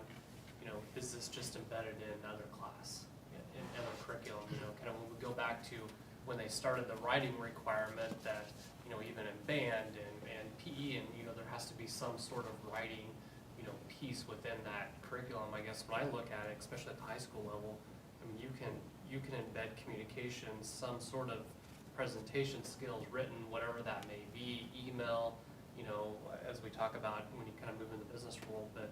is this just embedded in another class, in other curriculum? Kind of when we go back to when they started the writing requirement that, even in band and PE and, there has to be some sort of writing, piece within that curriculum. I guess when I look at it, especially at the high school level, I mean, you can embed communication, some sort of presentation skills, written, whatever that may be, email, as we talk about when you kind of move in the business world, but,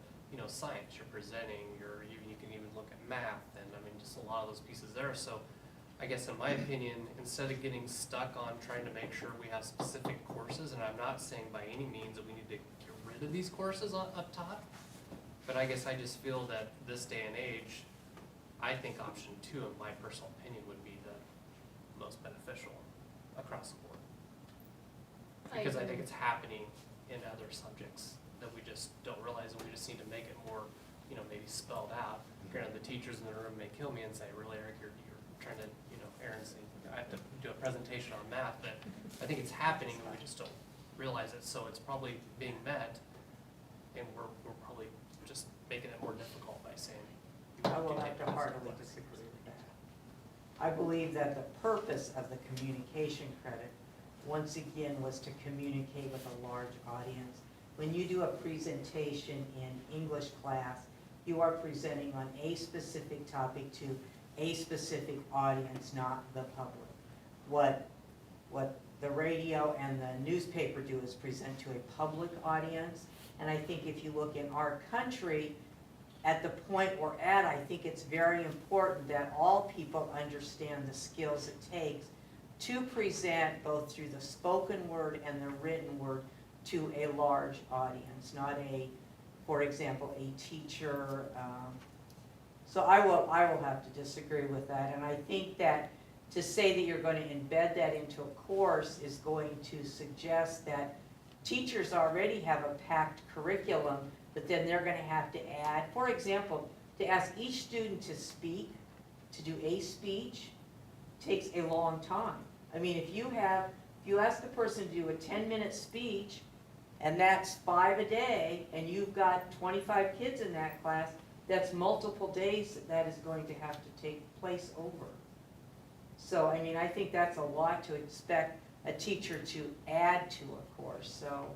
science, you're presenting, you can even look at math, and I mean, just a lot of those pieces there. So I guess in my opinion, instead of getting stuck on trying to make sure we have specific courses, and I'm not saying by any means that we need to get rid of these courses up top, but I guess I just feel that this day and age, I think option 2, in my personal opinion, would be the most beneficial across the board. Because I think it's happening in other subjects that we just don't realize, and we just need to make it more, maybe spelled out. Granted, the teachers in the room may kill me and say, really, Eric, you're trying to, Aaron's saying, I have to do a presentation on math, but I think it's happening and we just don't realize it. So it's probably being met, and we're probably just making it more difficult by saying. I will have to heartily disagree with that. I believe that the purpose of the communication credit, once again, was to communicate with a large audience. When you do a presentation in English class, you are presenting on a specific topic to a specific audience, not the public. What the radio and the newspaper do is present to a public audience, and I think if you look in our country, at the point we're at, I think it's very important that all people understand the skills it takes to present both through the spoken word and the written word to a large audience, not for example, a teacher. So I will have to disagree with that, and I think that to say that you're going to embed that into a course is going to suggest that teachers already have a packed curriculum, but then they're going to have to add, for example, to ask each student to speak, to do a speech, takes a long time. I mean, if you ask the person to do a 10-minute speech, and that's 5 a day, and you've got 25 kids in that class, that's multiple days that is going to have to take place over. So, I mean, I think that's a lot to expect a teacher to add to a course. So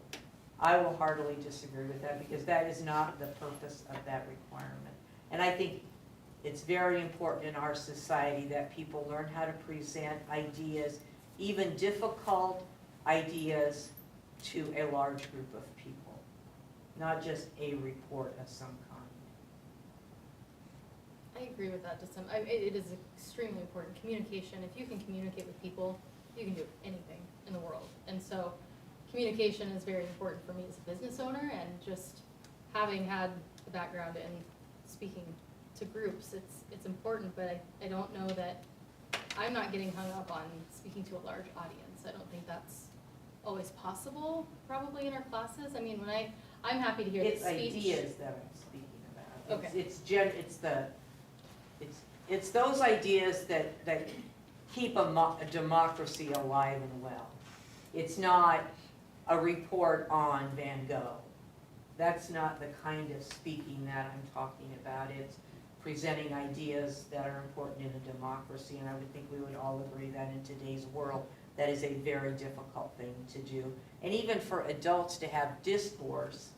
I will heartily disagree with that, because that is not the purpose of that requirement. And I think it's very important in our society that people learn how to present ideas, even difficult ideas, to a large group of people, not just a report of some kind. I agree with that. It is extremely important. Communication, if you can communicate with people, you can do anything in the world. And so communication is very important for me as a business owner, and just having had a background in speaking to groups, it's important, but I don't know that, I'm not getting hung up on speaking to a large audience. I don't think that's always possible, probably in our classes. I mean, I'm happy to hear the speech. It's ideas that I'm speaking about. Okay. It's those ideas that keep a democracy alive and well. It's not a report on Van Gogh. That's not the kind of speaking that I'm talking about. It's presenting ideas that are important in a democracy, and I would think we would all agree that in today's world, that is a very difficult thing to do. And even for adults to have discourse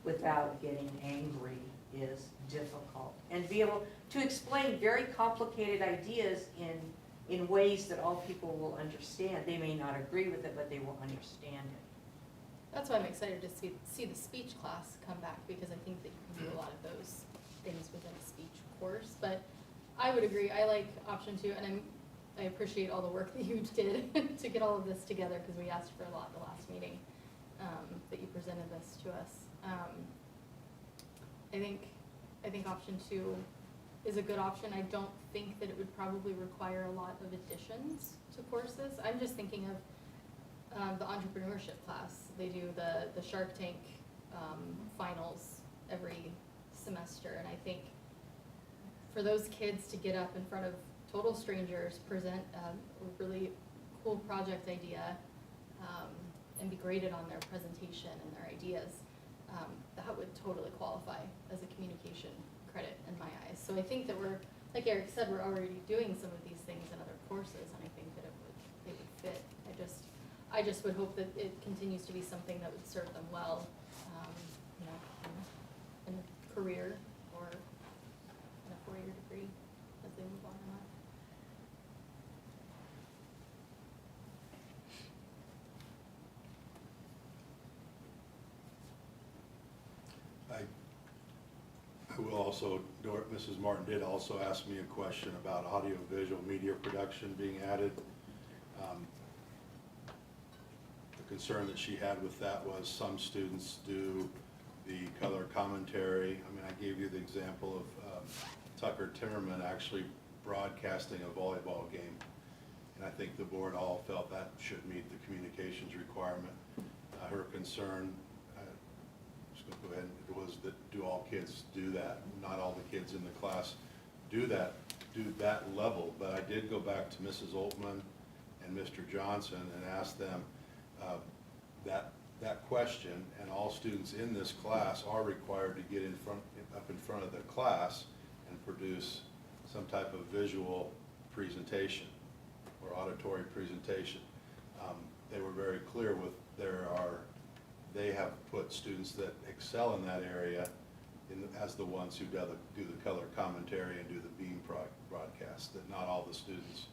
without getting angry is difficult. And be able to explain very complicated ideas in ways that all people will understand. They may not agree with it, but they will understand it. That's why I'm excited to see the speech class come back, because I think that you can do a lot of those things within a speech course. But I would agree, I like option 2, and I appreciate all the work that you did to get all of this together, because we asked for a lot the last meeting that you presented this to us. I think option 2 is a good option. I don't think that it would probably require a lot of additions to courses. I'm just thinking of The entrepreneurship class. They do the Shark Tank finals every semester, and I think for those kids to get up in front of total strangers, present a really cool project idea, and be graded on their presentation and their ideas, that would totally qualify as a communication credit in my eyes. So I think that we're, like Eric said, we're already doing some of these things in other courses, and I think that they would fit. I just would hope that it continues to be something that would serve them well, you know, in a career or in a four-year degree as they move on in life. I will also, Mrs. Martin did also ask me a question about audio-visual media production being added. The concern that she had with that was some students do the color commentary. I mean, I gave you the example of Tucker Timmerman actually broadcasting a volleyball game. And I think the board all felt that should meet the communications requirement. Her concern, just gonna go ahead, it was that do all kids do that? Not all the kids in the class do that level, but I did go back to Mrs. Altman and Mr. Johnson and ask them that question, and all students in this class are required to get up in front of the class and produce some type of visual presentation or auditory presentation. They were very clear with they have put students that excel in that area as the ones who do the color commentary and do the beam broadcast, that not all the students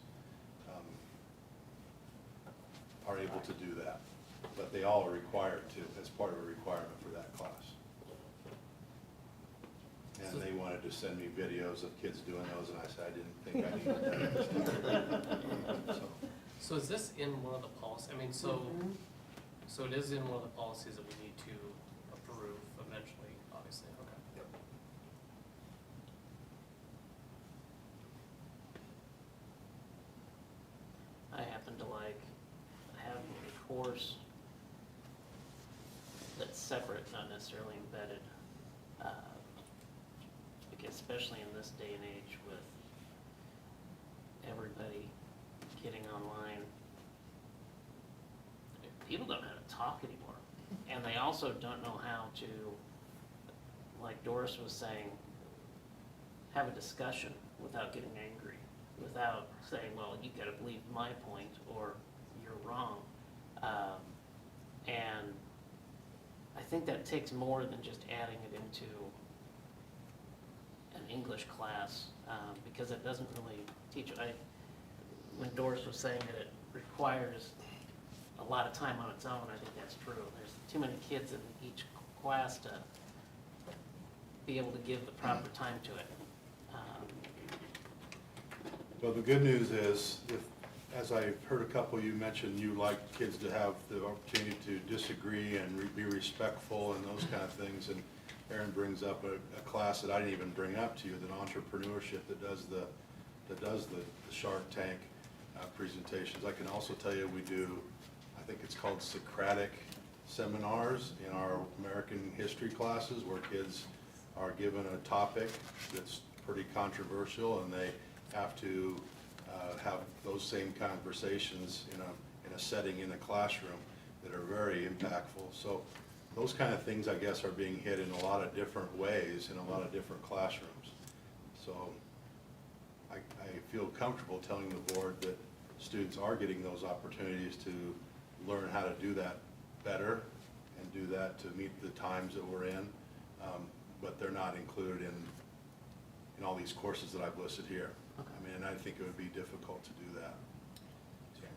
are able to do that, but they all are required to, as part of a requirement for that class. And they wanted to send me videos of kids doing those, and I said I didn't think I needed that. So is this in one of the policies? I mean, so it is in one of the policies that we need to approve eventually, obviously, okay. Yep. I happen to have a course that's separate, not necessarily embedded, because especially in this day and age with everybody getting online, people don't know how to talk anymore. And they also don't know how to, like Doris was saying, have a discussion without getting angry, without saying, well, you gotta believe my point or you're wrong. And I think that takes more than just adding it into an English class, because it doesn't really teach. When Doris was saying that it requires a lot of time on its own, I think that's true. There's too many kids in each class to be able to give the proper time to it. Well, the good news is, as I heard a couple of you mention, you like kids to have the opportunity to disagree and be respectful and those kind of things. And Erin brings up a class that I didn't even bring up to you, that entrepreneurship that does the Shark Tank presentations. I can also tell you we do, I think it's called Socratic seminars in our American history classes, where kids are given a topic that's pretty controversial and they have to have those same conversations in a setting in a classroom that are very impactful. So those kind of things, I guess, are being hit in a lot of different ways in a lot of different classrooms. So I feel comfortable telling the board that students are getting those opportunities to learn how to do that better and do that to meet the times that we're in, but they're not included in all these courses that I've listed here. Okay. I mean, I think it would be difficult to do that. So,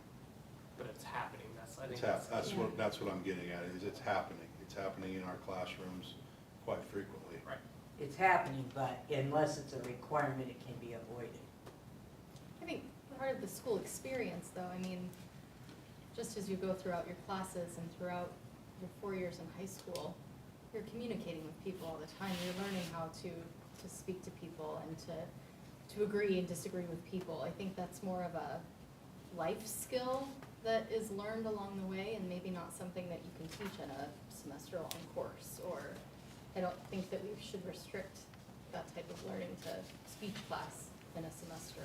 But it's happening, I think that's what I'm getting at, is it's happening. It's happening in our classrooms quite frequently. Right. It's happening, but unless it's a requirement, it can be avoided. I think part of the school experience, though, I mean, just as you go throughout your classes and throughout your 4 years in high school, you're communicating with people all the time. You're learning how to speak to people and to agree and disagree with people. I think that's more of a life skill that is learned along the way and maybe not something that you can teach in a semester-long course, or I don't think that we should restrict that type of learning to speech class in a semester.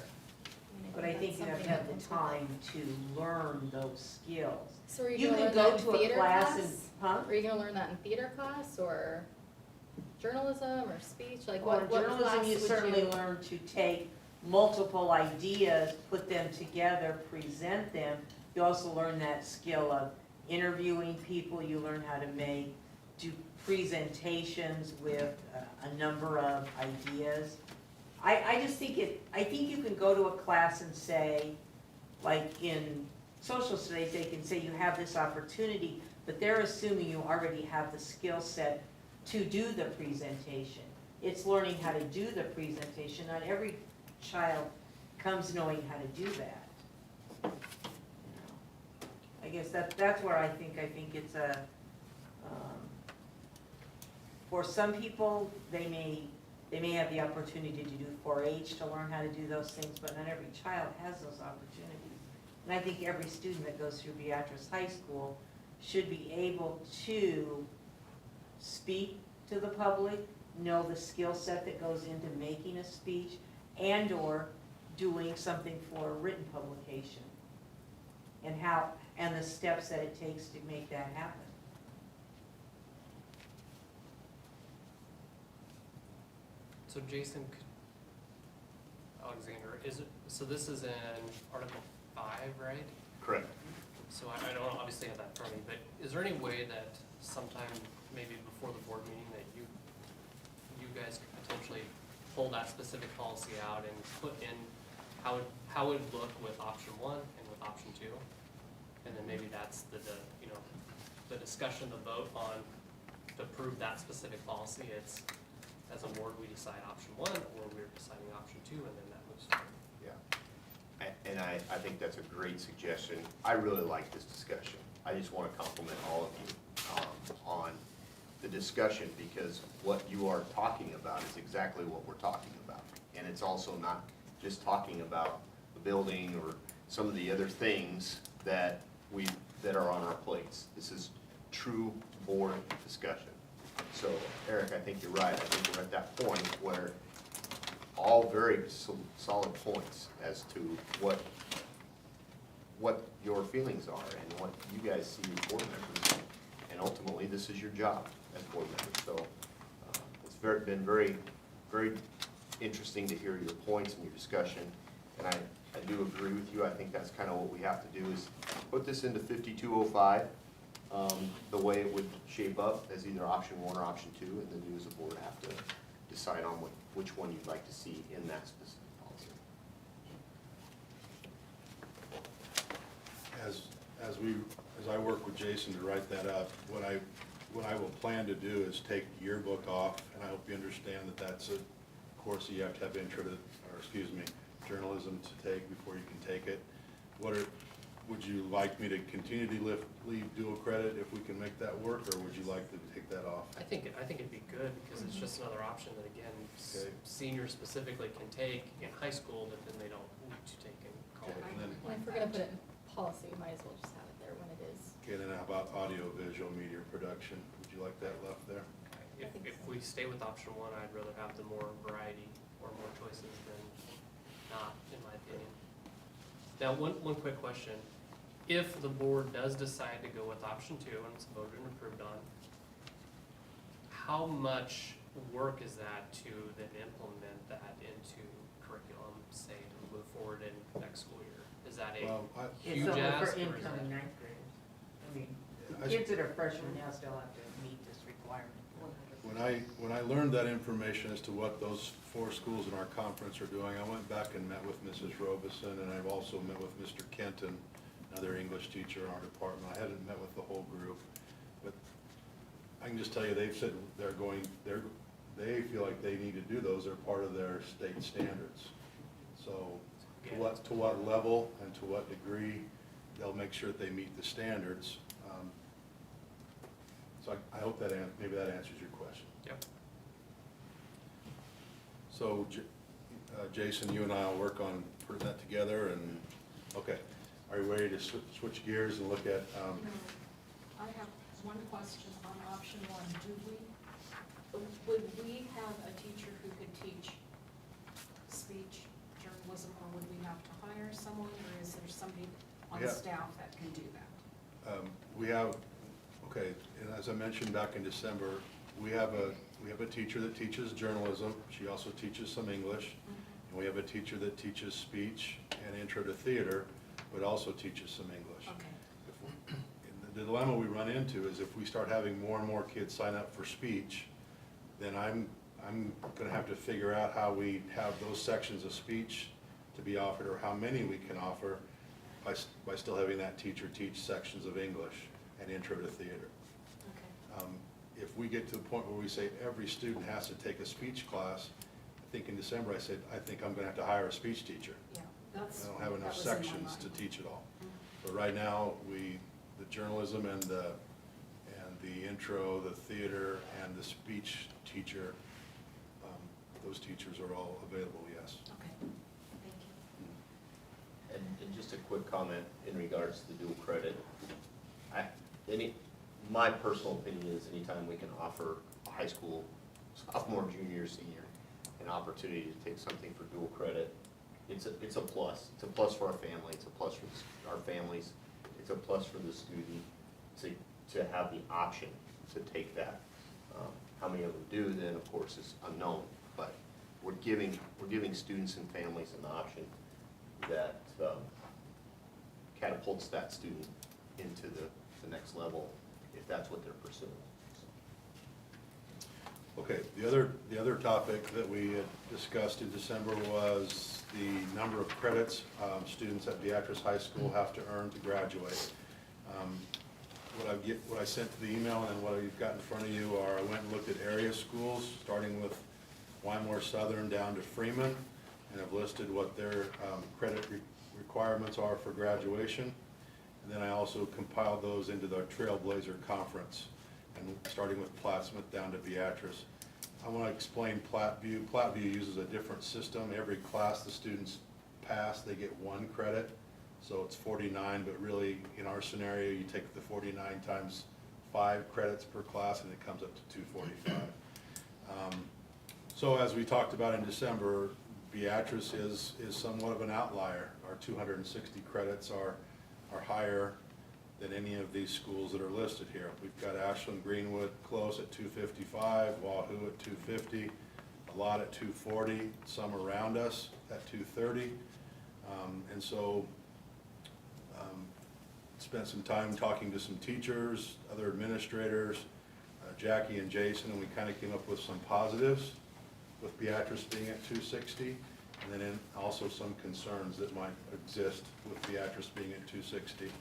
But I think you have to have the time to learn those skills. So are you You gonna can learn go that in to a theater class class? and, huh? Are you gonna learn that in theater class, or journalism, or speech, like Well, what journalism, class you would certainly learn to take multiple ideas, put them together, present them. You also learn that skill of interviewing people, you learn how to do presentations with a number of ideas. I just think I think you can go to a class and say, like in social studies, they can say you have this opportunity, but they're assuming you already have the skill set to do the presentation. It's learning how to do the presentation. Not every child comes knowing how to do that. I guess that's where I think it's a, for some people, they may have the opportunity to do 4-H to learn how to do those things, but not every child has those opportunities. And I think every student that goes through Beatrice High School should be able to speak to the public, know the skill set that goes into making a speech, and/or doing something for a written publication, and the steps that it takes to make that happen. So Jason, Alexander, so this is in Article 5, right? Correct. So I don't obviously have that in front of me, but is there any way that sometime, maybe before the board meeting, that you guys could potentially pull that specific policy out and put in how it would look with option 1 and with option 2? And then maybe that's the discussion, the vote on to approve that specific policy. It's, as a board, we decide option 1, or we're deciding option 2, and then that moves forward. Yeah. And I think that's a great suggestion. I really like this discussion. I just want to compliment all of you on the discussion, because what you are talking about is exactly what we're talking about. And it's also not just talking about the building or some of the other things that are on our plates. This is true board discussion. So Eric, I think you're right. I think we're at that point where all very solid points as to what your feelings are and what you guys see as board members. And ultimately, this is your job as board members. So it's been very, very interesting to hear your points and your discussion. And I do agree with you. I think that's kind of what we have to do, is put this into 5205, the way it would shape up as either option 1 or option 2, and then you as a board have to decide on which one you'd like to see in that specific policy. As I work with Jason to write that up, what I will plan to do is take yearbook off, and I hope you understand that that's a course that you have to have journalism to take before you can take it. Would you like me to continue to leave dual credit if we can make that work, or would you like to take that off? I think it'd be good, because it's just another option that, again, Okay. seniors specifically can take in high school that then they don't need to take in college. Okay, and then, And if we're gonna put it in policy, we might as well just have it there when it is. okay, then how about audio visual media production? Would you like that left there? If we stay with option 1, I'd rather have the more variety or more choices than not, in my opinion. Now, one quick question. If the board does decide to go with option 2 and it's voted and approved on, how much work is that to then implement that into curriculum, say, to move forward in next school year? Is that a Well, huge It's only ask? for or is incoming that- ninth graders. I mean, I- kids that are freshmen now still have to meet this requirement. When I learned that information as to what those 4 schools in our conference are doing, I went back and met with Mrs. Robeson, and I've also met with Mr. Kenton, another English teacher in our department. I hadn't met with the whole group, but I can just tell you, they've said they feel like they need to do those. They're part of their state standards. So to what level and to what degree, they'll make sure that they meet the standards. So I hope that maybe that answers your question. Yep. So Jason, you and I will work on putting that together, and, okay. Are you ready to switch gears and look at, I have one question on option one. Would we have a teacher who could teach speech journalism, or would we have to hire someone, or is there somebody on Yeah. staff that can do that? we have, okay, and as I mentioned back in December, we have a teacher that teaches journalism. She also teaches some English. And we have a teacher that teaches speech and intro to theater, but also teaches some English. Okay. And the dilemma we run into is if we start having more and more kids sign up for speech, then I'm gonna have to figure out how we have those sections of speech to be offered, or how many we can offer by still having that teacher teach sections of English and intro to theater. Okay. If we get to the point where we say every student has to take a speech class, I think in December I said, I think I'm gonna have to hire a speech teacher. Yeah, that's. I don't have enough that was in my sections to mind. teach it all. Mhm. But right now, the journalism and the intro, the theater, and the speech teacher, those teachers are all available, yes. Okay, thank you. And just a quick comment in regards to dual credit. My personal opinion is anytime we can offer a high school sophomore, junior, senior an opportunity to take something for dual credit, it's a plus. It's a plus for our family, it's a plus for our families, it's a plus for the student to have the option to take that. How many of them do then, of course, is unknown, but we're giving students and families an option that catapults that student into the next level if that's what they're pursuing. Okay, the other topic that we had discussed in December was the number of credits students at Beatrice High School have to earn to graduate. What I sent to the email and what you've got in front of you are, I went and looked at area schools, starting with Wymore Southern down to Freeman, and I've listed what their credit requirements are for graduation. And then I also compiled those into the Trailblazer Conference, and starting with Plattsmouth down to Beatrice. I want to explain Platteview. Platteview uses a different system. Every class the students pass, they get 1 credit. So it's 49, but really in our scenario, you take the 49 times 5 credits per class and it comes up to 245. So as we talked about in December, Beatrice is somewhat of an outlier. Our 260 credits are higher than any of these schools that are listed here. We've got Ashland Greenwood close at 255, Wahoo at 250, a lot at 240, some around us at 230. And so spent some time talking to some teachers, other administrators, Jackie and Jason, and we kind of came up with some positives with Beatrice being at 260, and then also some concerns that might exist with Beatrice being at 260.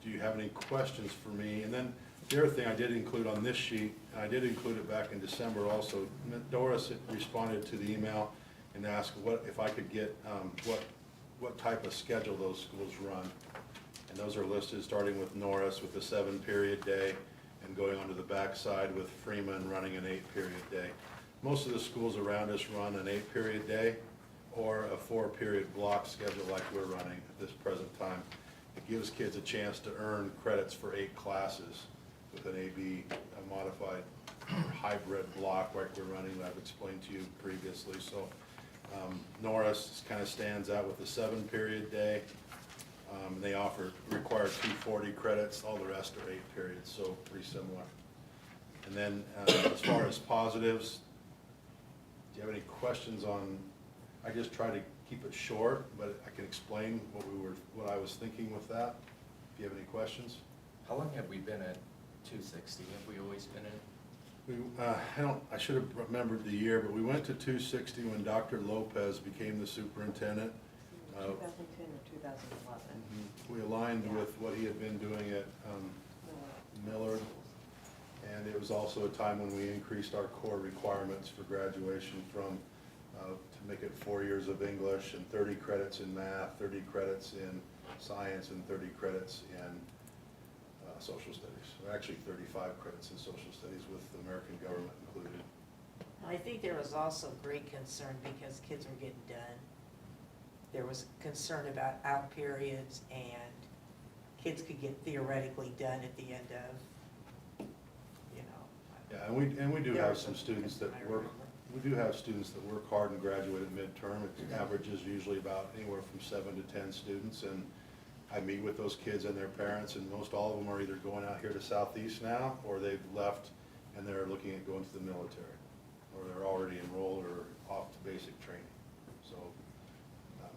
Do you have any questions for me? And then the other thing I did include on this sheet, and I did include it back in December also, Doris had responded to the email and asked if I could get what type of schedule those schools run. And those are listed starting with Norris with a 7-period day and going on to the backside with Freeman running an 8-period day. Most of the schools around us run an 8-period day or a 4-period block schedule like we're running at this present time. It gives kids a chance to earn credits for 8 classes with an AB, a modified or hybrid block like we're running that I've explained to you previously. So Norris kind of stands out with a 7-period day. They require 240 credits, all the rest are 8 periods, so pretty similar. And then as far as positives, do you have any questions on, I just try to keep it short, but I can explain what I was thinking with that. If you have any questions. How long have we been at 260? Have we always been at? I should have remembered the year, but we went to 260 when Dr. Lopez became the superintendent. 2010 or 2011. We aligned with what he had been doing at Millard, and it was also a time when we increased our core requirements for graduation from to make it 4 years of English and 30 credits in math, 30 credits in science, and 30 credits in social studies. Or actually 35 credits in social studies with the American government included. I think there was also great concern because kids were getting done there was concern about out periods and kids could get theoretically done at the end of, you know. Yeah, and we do There have was some some students that concern, I work, remember. we do have students that work hard and graduate at midterm. It averages usually about anywhere from 7 to 10 students, and I meet with those kids and their parents, and most all of them are either going out here to Southeast now, or they've left and they're looking at going to the military, or they're already enrolled or off to basic training. So,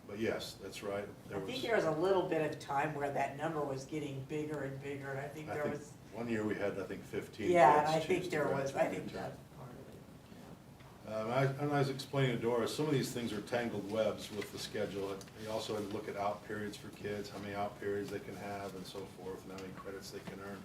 but yes, that's right. I think there was a little bit of time where that number was getting bigger and bigger, and I think there was. One year we had, I think, 15 Yeah, and kids I choose think to there was, I graduate think midterm. that's part of it. And I was explaining to Doris, some of these things are tangled webs with the schedule. You also had to look at out periods for kids, how many out periods they can have and so forth, and how many credits they can earn.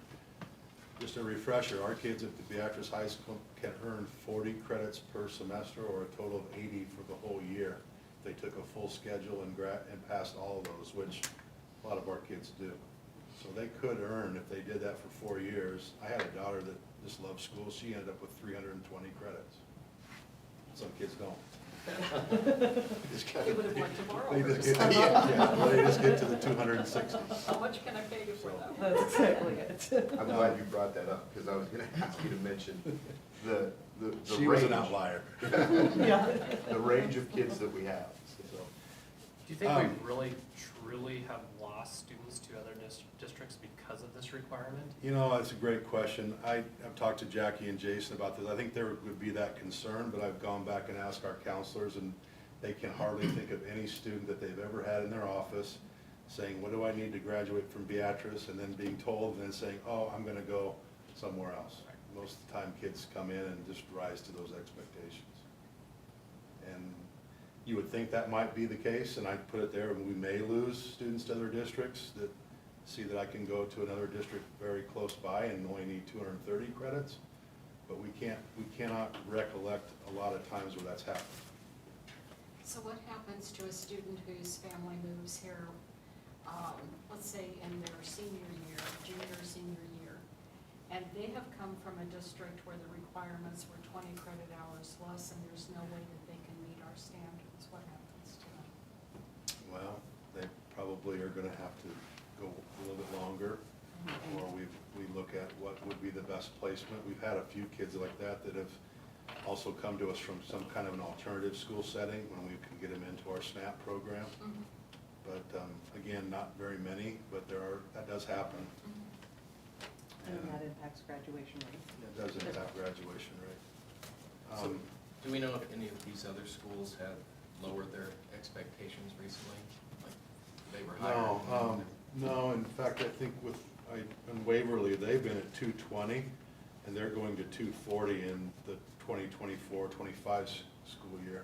Just a refresher, our kids at the Beatrice High School can earn 40 credits per semester, or a total of 80 for the whole year. They took a full schedule and passed all of those, which a lot of our kids do. So they could earn, if they did that for 4 years. I had a daughter that just loved school. She ended up with 320 credits. Some kids don't. You would have liked to borrow They hers. just get, yeah, they just get to the 260. How much can I pay you for that? That's exactly it. I'm glad you brought that up, because I was gonna ask you to mention the She was an range. outlier. Yeah. The range of kids that we have, so. Do you think we really, truly have lost students to other districts because of this requirement? You know, that's a great question. I've talked to Jackie and Jason about this. I think there would be that concern, but I've gone back and asked our counselors, and they can hardly think of any student that they've ever had in their office saying, what do I need to graduate from Beatrice, and then being told, and then saying, oh, I'm gonna go somewhere else. Most of the time, kids come in and just rise to those expectations. And you would think that might be the case, and I put it there, and we may lose students to other districts that see that I can go to another district very close by and only need 230 credits, but we cannot recollect a lot of times where that's happened. So what happens to a student whose family moves here, let's say in their senior year, junior, senior year, and they have come from a district where the requirements were 20 credit hours less, and there's no way that they can meet our standards? What happens to them? Well, they probably are gonna have to go a little bit longer, or we look at what would be the best placement. We've had a few kids like that that have also come to us from some kind of an alternative school setting when we can get them into our SNAP program. But again, not very many, but that does happen. And that impacts graduation rates. It does impact graduation rate. So, do we know if any of these other schools have lowered their expectations recently? Like, they were higher? No, in fact, I think in Waverly, they've been at 220, and they're going to 240 in the 2024-25 school year.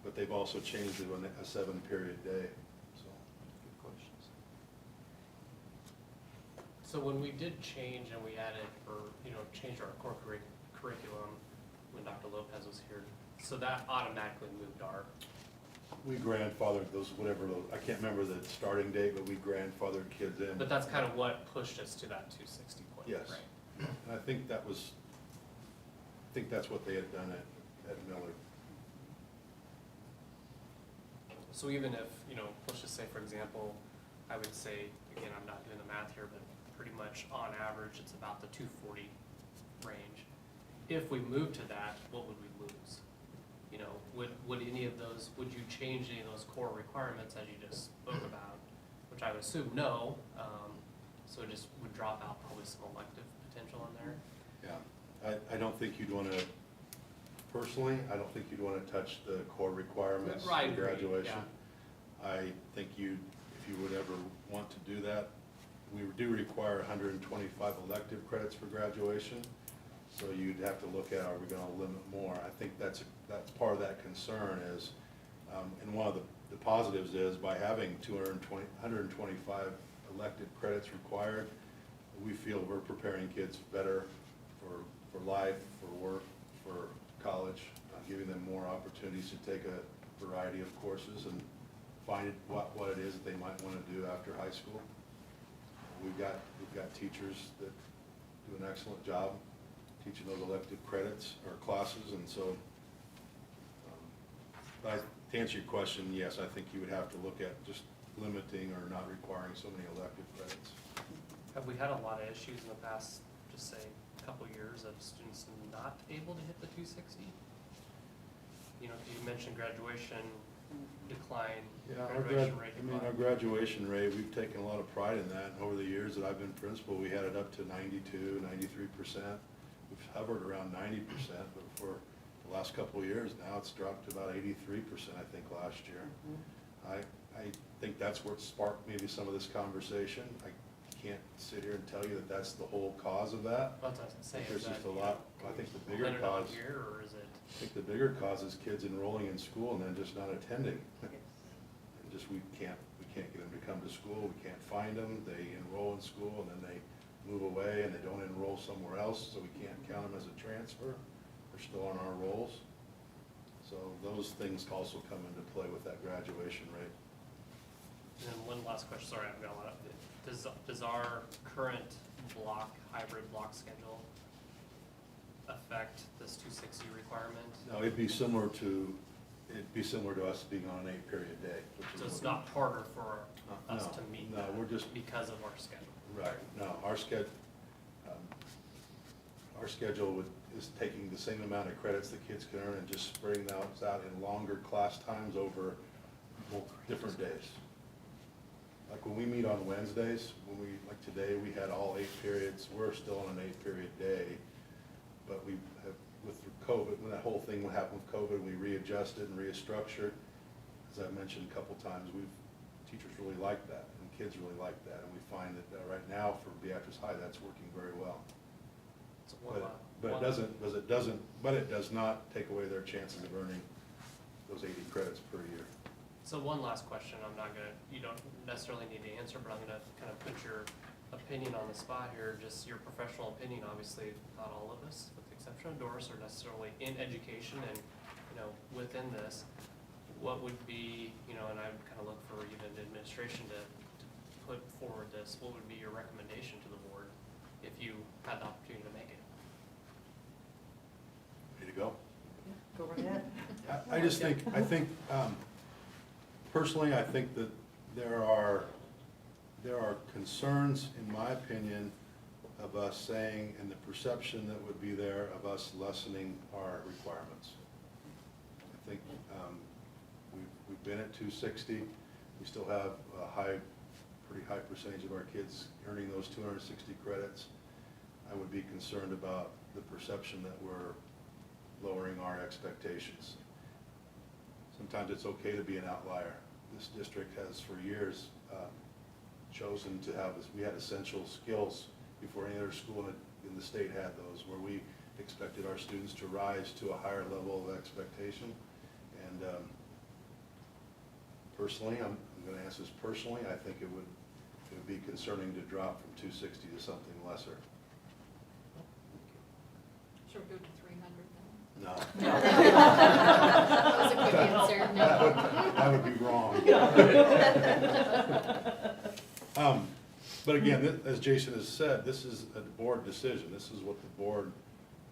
But they've also changed it on a 7-period day, so, good questions. So when we did change and we added, or, changed our core curriculum when Dr. Lopez was here, so that automatically moved our, We grandfathered those, I can't remember the starting date, but we grandfathered kids in. but that's kind of what pushed us to that 260 point, Yes. right? And I think that's what they had done at Miller. So even if, let's just say, for example, I would say, again, I'm not doing the math here, but pretty much on average, it's about the 240 range. If we move to that, what would we lose? Would any of those, would you change any of those core requirements as you just spoke about? Which I would assume no, so it just would drop out probably some elective potential in there. Yeah, I don't think you'd want to, personally, I don't think you'd want to touch the core requirements for Right, graduation. I think if you would ever want to do that, we do require 125 elective credits for graduation. So you'd have to look at, are we going to limit more? I think that's part of that concern is, and one of the positives is by having 125 elective credits required, we feel we're preparing kids better for life, for work, for college, giving them more opportunities to take a variety of courses and find what it is that they might want to do after high school. We've got teachers that do an excellent job teaching those elective credits or classes, and so, but to answer your question, yes, I think you would have to look at just limiting or not requiring so many elective credits. Have we had a lot of issues in the past, just say, couple years of students not able to hit the 260? You know, you mentioned graduation decline, Yeah, graduation rate I mean, decline. our graduation rate, we've taken a lot of pride in that. And over the years that I've been principal, we had it up to 92, 93%. We've hovered around 90%, but for the last couple of years now, it's dropped to about 83%, I think, last year. I think that's what sparked maybe some of this conversation. I can't sit here and tell you that that's the whole cause of that. That's what I was saying. There's Is just that, a you lot, know, I think the can we bigger pin it on cause. here, or is it? I think the bigger cause is kids enrolling in school and then just not attending. And just, we can't get them to come to school, we can't find them, they enroll in school and then they move away and they don't enroll somewhere else, so we can't count them as a transfer. They're still on our rolls. So those things also come into play with that graduation rate. And then one last question, sorry, I've got a lot of, does our current hybrid block schedule affect this 260 requirement? No, it'd be similar to us being on an 8-period day. Which is So it's what not harder for us No, to meet no, that we're just- because of our schedule? Right, no, our schedule is taking the same amount of credits the kids can earn and just spreading those out in longer class times over different days. Like when we meet on Wednesdays, like today, we had all 8 periods, we're still on an 8-period day, but we have, with COVID, when that whole thing happened with COVID, we readjusted and restructured. As I mentioned a couple times, teachers really like that, and kids really like that, and we find that right now for Beatrice High, that's working very well. So But it does not take away their chances of earning those 80 credits per year. So one last question, you don't necessarily need to answer, but I'm gonna kind of put your opinion on the spot here, just your professional opinion. Obviously, not all of us, with the exception of Doris, are necessarily in education and, within this. What would be, and I would kind of look for even administration to put forward this, what would be your recommendation to the board if you had the opportunity to make it? Ready to go? Go right ahead. I just think, personally, I think that there are concerns, in my opinion, of us saying, and the perception that would be there of us lessening our requirements. I think we've been at 260. We still have a pretty high percentage of our kids earning those 260 credits. I would be concerned about the perception that we're lowering our expectations. Sometimes it's okay to be an outlier. This district has for years chosen to have, we had essential skills before any other school in the state had those, where we expected our students to rise to a higher level of expectation. And personally, I'm going to answer this personally, I think it would be concerning to drop from 260 to something lesser. Should we go to 300 then? No. That was a quick answer, no. That would be wrong. But again, as Jason has said, this is a board decision. This is what the board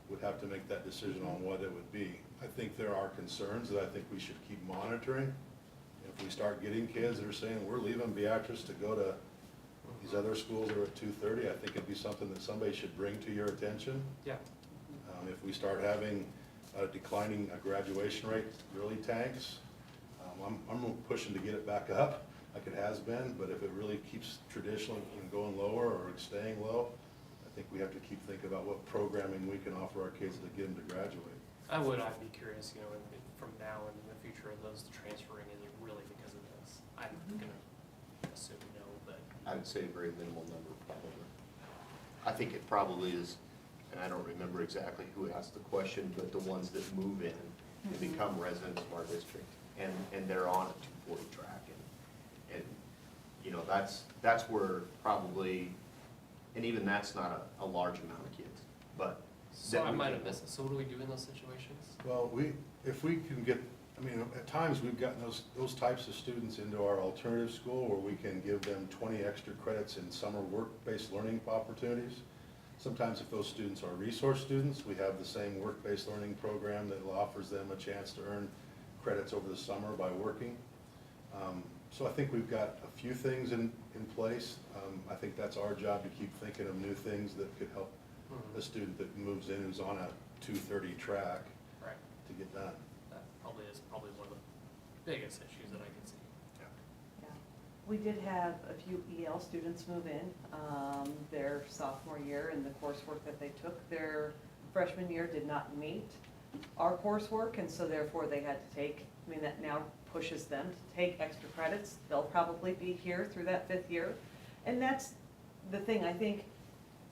would have to make that decision on what it would be. I think there are concerns that I think we should keep monitoring. If we start getting kids that are saying, we're leaving Beatrice to go to these other schools that are at 230, I think it'd be something that somebody should bring to your attention. Yeah. If we start having a declining graduation rate really tanks, I'm pushing to get it back up like it has been, but if it really keeps traditionally going lower or staying low, I think we have to keep thinking about what programming we can offer our kids to get them to graduate. I'd be curious, from now and in the future, of those transferring, is it really because of this? I'm gonna assume no, but. I would say a very minimal number, probably. I think it probably is, and I don't remember exactly who asked the question, but the ones that move in and become residents of our district, and they're on a 240 track, and that's where probably, and even that's not a large amount of kids, but. So I might have missed it. So what do we do in those situations? Well, if we can get, at times we've gotten those types of students into our alternative school where we can give them 20 extra credits in summer work-based learning opportunities. Sometimes if those students are resource students, we have the same work-based learning program that offers them a chance to earn credits over the summer by working. So I think we've got a few things in place. I think that's our job to keep thinking of new things that could help a student that moves in who's on a 230 track Right. to get done. That probably is one of the biggest issues that I can see. Yeah. We did have a few EL students move in, their sophomore year, and the coursework that they took their freshman year did not meet our coursework, and so therefore they had to take, I mean, that now pushes them to take extra credits. They'll probably be here through that 5th year. And that's the thing, I think,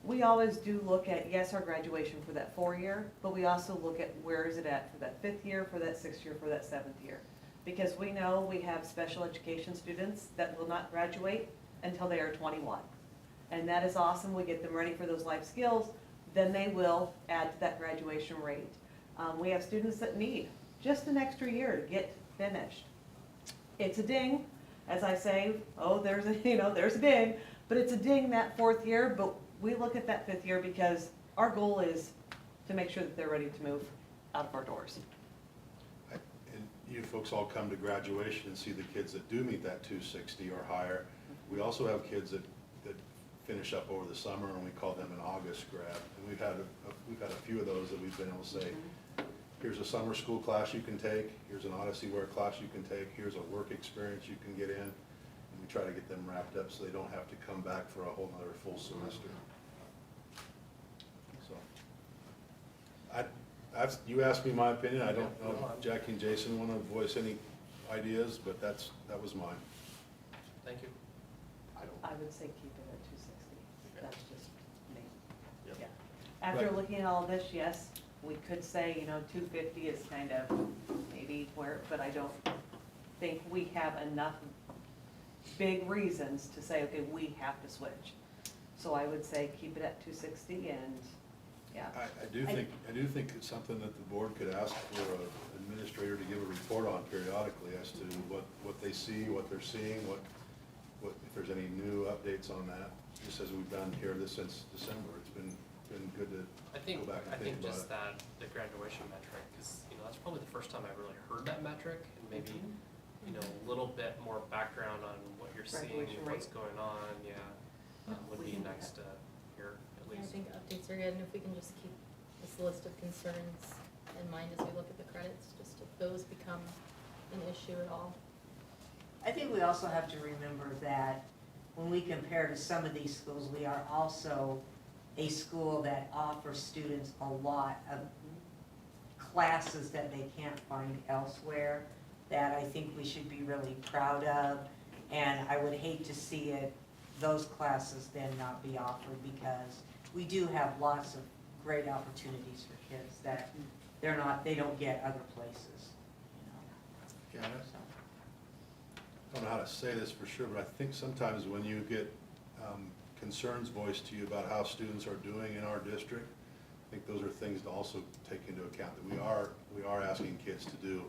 we always do look at, yes, our graduation for that 4-year, but we also look at where is it at for that 5th year, for that 6th year, for that 7th year. Because we know we have special education students that will not graduate until they are 21. And that is awesome, we get them ready for those life skills, then they will add to that graduation rate. We have students that need just an extra year to get finished. It's a ding, as I say, oh, there's a, there's a ding, but it's a ding that 4th year, but we look at that 5th year because our goal is to make sure that they're ready to move out of our doors. And you folks all come to graduation and see the kids that do meet that 260 or higher. We also have kids that finish up over the summer, and we call them an August grad. And we've had a few of those that we've been able to say, here's a summer school class you can take, here's an Odyssey Wear class you can take, here's a work experience you can get in. And we try to get them wrapped up so they don't have to come back for a whole nother full semester. So, you asked me my opinion. I don't know if Jackie and Jason want to voice any ideas, but that was mine. Thank you. I would say keep it at 260. That's just me. Yep. Yeah. After looking at all this, yes, we could say, 250 is kind of maybe where, but I don't think we have enough big reasons to say, okay, we have to switch. So I would say keep it at 260 and, yeah. I do think it's something that the board could ask for an administrator to give a report on periodically as to what they see, what they're seeing, what if there's any new updates on that, just as we've done here since December. It's been good to go back and think about it. Just that, the graduation metric, because, that's probably the first time I've really heard that metric, and maybe, a little bit more background on what you're seeing, Graduation what's rate. going on, would be nice to hear at I least. think updates are good, and if we can just keep this list of concerns in mind as we look at the credits, just if those become an issue at all. I think we also have to remember that when we compare to some of these schools, we are also a school that offers students a lot of classes that they can't find elsewhere, that I think we should be really proud of. And I would hate to see those classes then not be offered, because we do have lots of great opportunities for kids that they don't get other places, Yeah, I don't know how to say this for sure, but I think sometimes when you get concerns voiced to you about how students are doing in our district, I think those are things to also take into account, that we are asking kids to do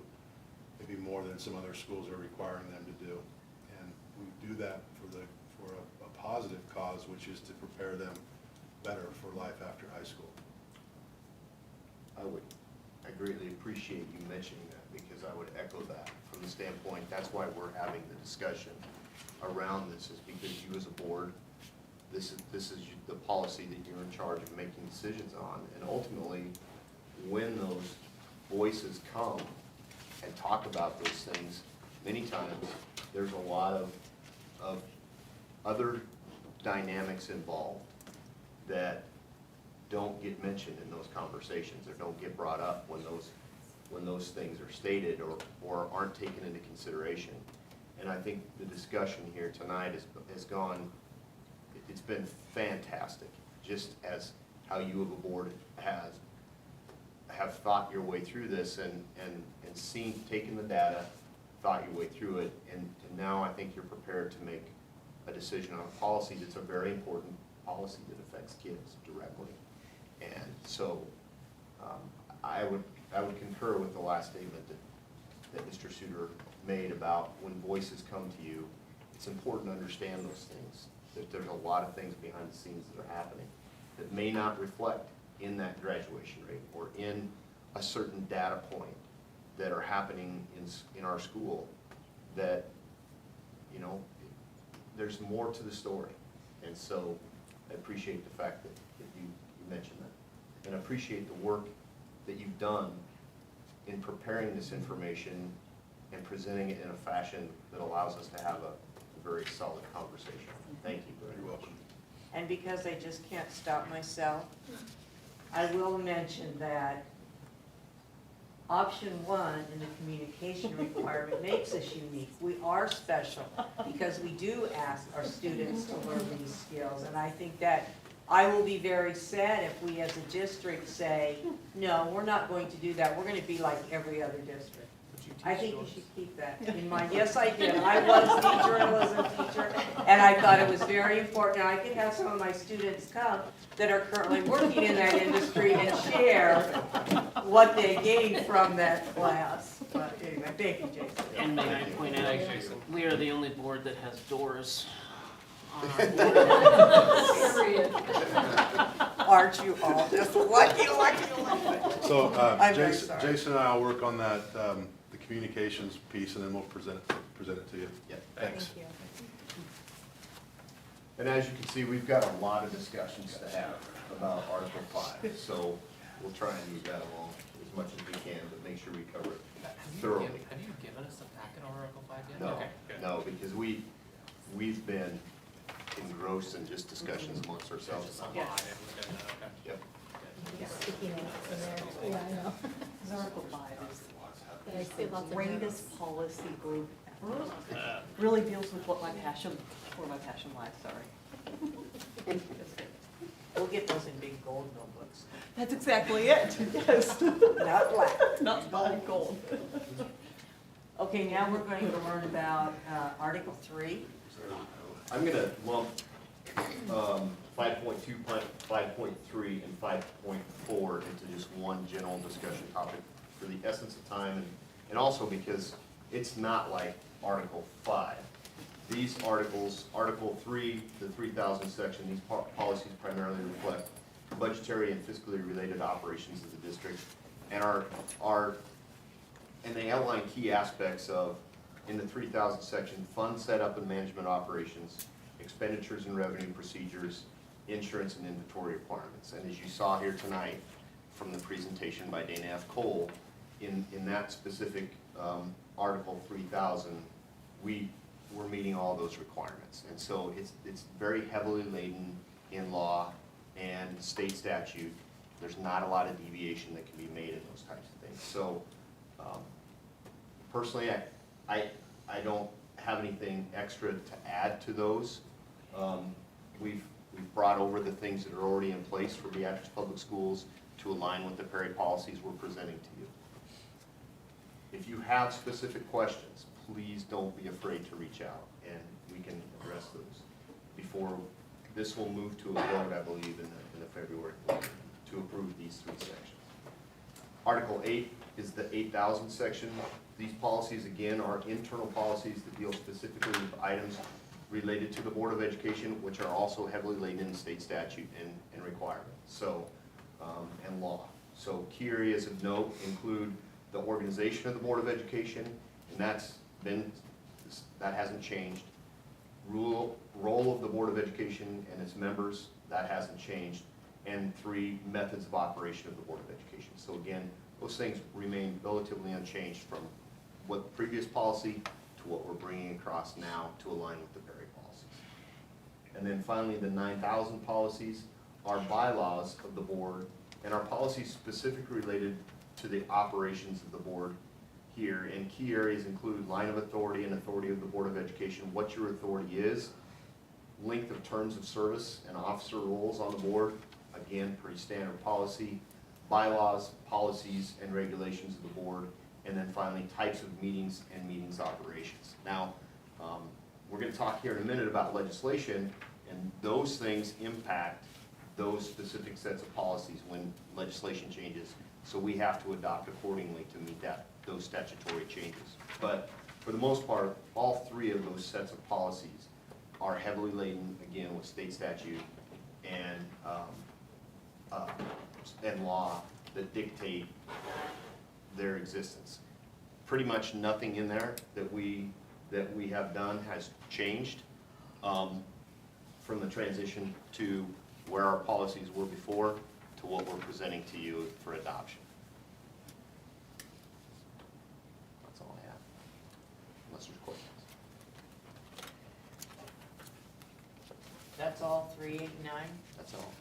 maybe more than some other schools are requiring them to do. And we do that for a positive cause, which is to prepare them better for life after high school. I greatly appreciate you mentioning that, because I would echo that from the standpoint, that's why we're having the discussion around this, is because you as a board, this is the policy that you're in charge of making decisions on. And ultimately, when those voices come and talk about those things, many times, there's a lot of other dynamics involved that don't get mentioned in those conversations, or don't get brought up when those things are stated or aren't taken into consideration. And I think the discussion here tonight has gone, it's been fantastic, just as how you of a board have thought your way through this and taken the data, thought your way through it, and now I think you're prepared to make a decision on a policy that's a very important policy that affects kids directly. And so I would concur with the last statement that Mr. Suter made about when voices come to you, it's important to understand those things, that there's a lot of things behind the scenes that are happening that may not reflect in that graduation rate or in a certain data point. that are happening in our school that, you know, there's more to the story. And so I appreciate the fact that you mentioned that. And I appreciate the work that you've done in preparing this information and presenting it in a fashion that allows us to have a very solid conversation. Thank you very much. And because I just can't stop myself, I will mention that option 1 in the communication requirement makes us unique. We are special because we do ask our students to learn these skills. And I think that I will be very sad if we as a district say, no, we're not going to do that. We're going to be like every other district. I think you should keep that in mind. Yes, I did. I was the journalism teacher, and I thought it was very important. I could have some of my students come that are currently working in that industry and share what they gained from that class. But anyway, thank you, Jason. And may I point out, we are the only board that has doors on our board. Aren't you all just lucky? So I'm very Jason, sorry. Jason and I will work on that, the communications piece, and then we'll present it to you. Yeah. Thanks. Thank you. And as you can see, we've got a lot of discussions to have about Article 5. So we'll try and move that along as much as we can, but make sure we cover it thoroughly. Have you given us a packet on Article 5 yet? No, Okay, good. no, because we've been engrossed in just discussions amongst There's ourselves. just a lot, it was good, okay. Yep. Yeah, sticky notes in there. Yeah, I know. Article 5 is Yeah, I see lots the of greatest policy group ever. Really deals with what my passion lies, sorry. We'll get those in big gold notebooks, That's exactly it, yes. not black. Not black gold. Okay, now we're going to learn about Article 3. I'm gonna lump 5.2, 5.3, and 5.4 into just one general discussion topic for the essence of time, and also because it's not like Article 5. These articles, Article 3, the 3,000 section, these policies primarily reflect budgetary and fiscally related operations of the district, and and they outline key aspects of, in the 3,000 section, fund setup and management operations, expenditures and revenue procedures, insurance and inventory requirements. And as you saw here tonight from the presentation by Dana F. Cole, in that specific Article 3,000, we're meeting all those requirements. And so it's very heavily laden in law and state statute. There's not a lot of deviation that can be made in those types of things. So personally, I don't have anything extra to add to those. We've brought over the things that are already in place for Beatrice Public Schools to align with the Perry policies we're presenting to you. If you have specific questions, please don't be afraid to reach out, and we can address those before this will move to a vote, I believe, in the February board to approve these 3 sections. Article 8 is the 8,000 section. These policies, again, are internal policies that deal specifically with items related to the Board of Education, which are also heavily laden in state statute and requirement, so, and law. So key areas of note include the organization of the Board of Education, and that hasn't changed. Role of the Board of Education and its members, that hasn't changed. And 3, methods of operation of the Board of Education. So again, those things remain relatively unchanged from what previous policy to what we're bringing across now to align with the Perry policies. And then finally, the 9,000 policies are bylaws of the board, and are policies specifically related to the operations of the board here. And key areas include line of authority and authority of the Board of Education, what your authority is, length of terms of service and officer roles on the board, again, pretty standard policy, bylaws, policies, and regulations of the board, and then finally, types of meetings and meetings operations. Now, we're going to talk here in a minute about legislation, and those things impact those specific sets of policies when legislation changes, so we have to adopt accordingly to meet those statutory changes. But for the most part, all 3 of those sets of policies are heavily laden, again, with state statute and law that dictate their existence. Pretty much nothing in there that we have done has changed from the transition to where our policies were before to what we're presenting to you for adoption. That's all I have, unless there's questions. That's all 389? That's all.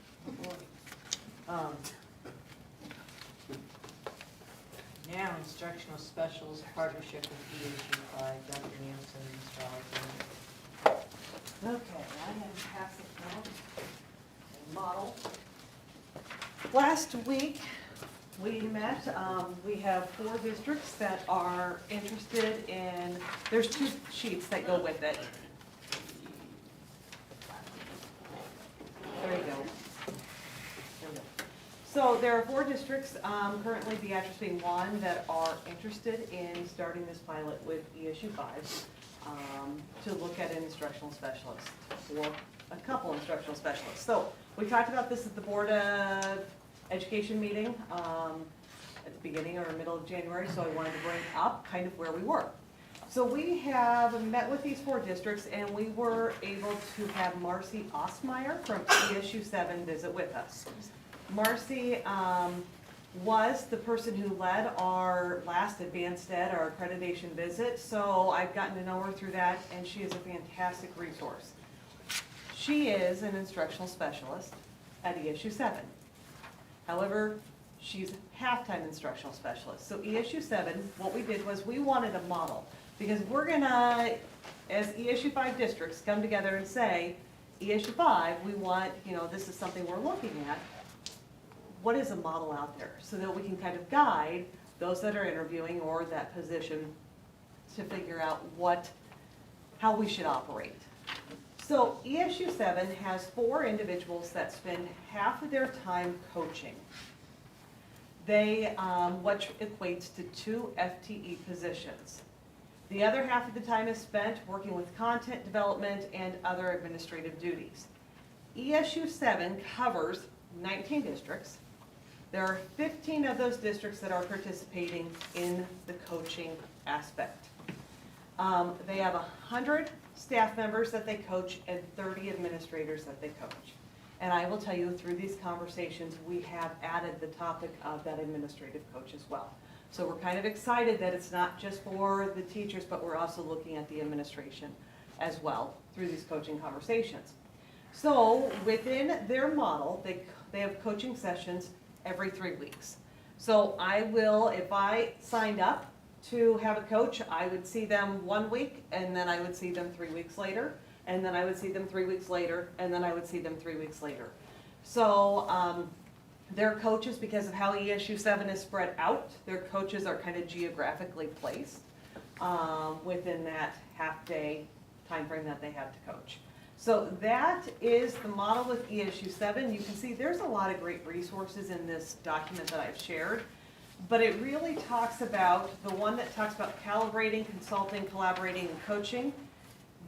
Now, instructional specials partnership with ESU by Dr. Nielsen and Mr. Alexander. Okay, I am passing out a model. Last week, we met, we have 4 districts that are interested in, there's 2 sheets that go with it. There you go. There we go. So there are 4 districts, currently Beatrice being one, that are interested in starting this pilot with ESU 5 to look at an instructional specialist, or a couple instructional specialists. So we talked about this at the Board of Education meeting at the beginning or middle of January, so I wanted to bring up kind of where we were. So we have met with these 4 districts, and we were able to have Marcy Ostmeyer from ESU 7 visit with us. Marcy was the person who led our last Advanced Ed, our accreditation visit, so I've gotten to know her through that, and she is a fantastic resource. She is an instructional specialist at ESU 7. However, she's half-time instructional specialist. So ESU 7, what we did was we wanted a model, because we're gonna, as ESU 5 districts, come together and say, ESU 5, we want, this is something we're looking at. What is a model out there? So that we can kind of guide those that are interviewing or that position to figure out how we should operate. So ESU 7 has 4 individuals that spend half of their time coaching. They, which equates to 2 FTE positions. The other half of the time is spent working with content development and other administrative duties. ESU 7 covers 19 districts. There are 15 of those districts that are participating in the coaching aspect. They have 100 staff members that they coach and 30 administrators that they coach. And I will tell you, through these conversations, we have added the topic of that administrative coach as well. So we're kind of excited that it's not just for the teachers, but we're also looking at the administration as well through these coaching conversations. So within their model, they have coaching sessions every 3 weeks. So I will, if I signed up to have a coach, I would see them 1 week, and then I would see them 3 weeks later, and then I would see them 3 weeks later, and then I would see them 3 weeks later. So their coaches, because of how ESU 7 is spread out, their coaches are kind of geographically placed within that half-day time frame that they have to coach. So that is the model with ESU 7. You can see there's a lot of great resources in this document that I've shared, but it really talks about, the one that talks about calibrating, consulting, collaborating, and coaching.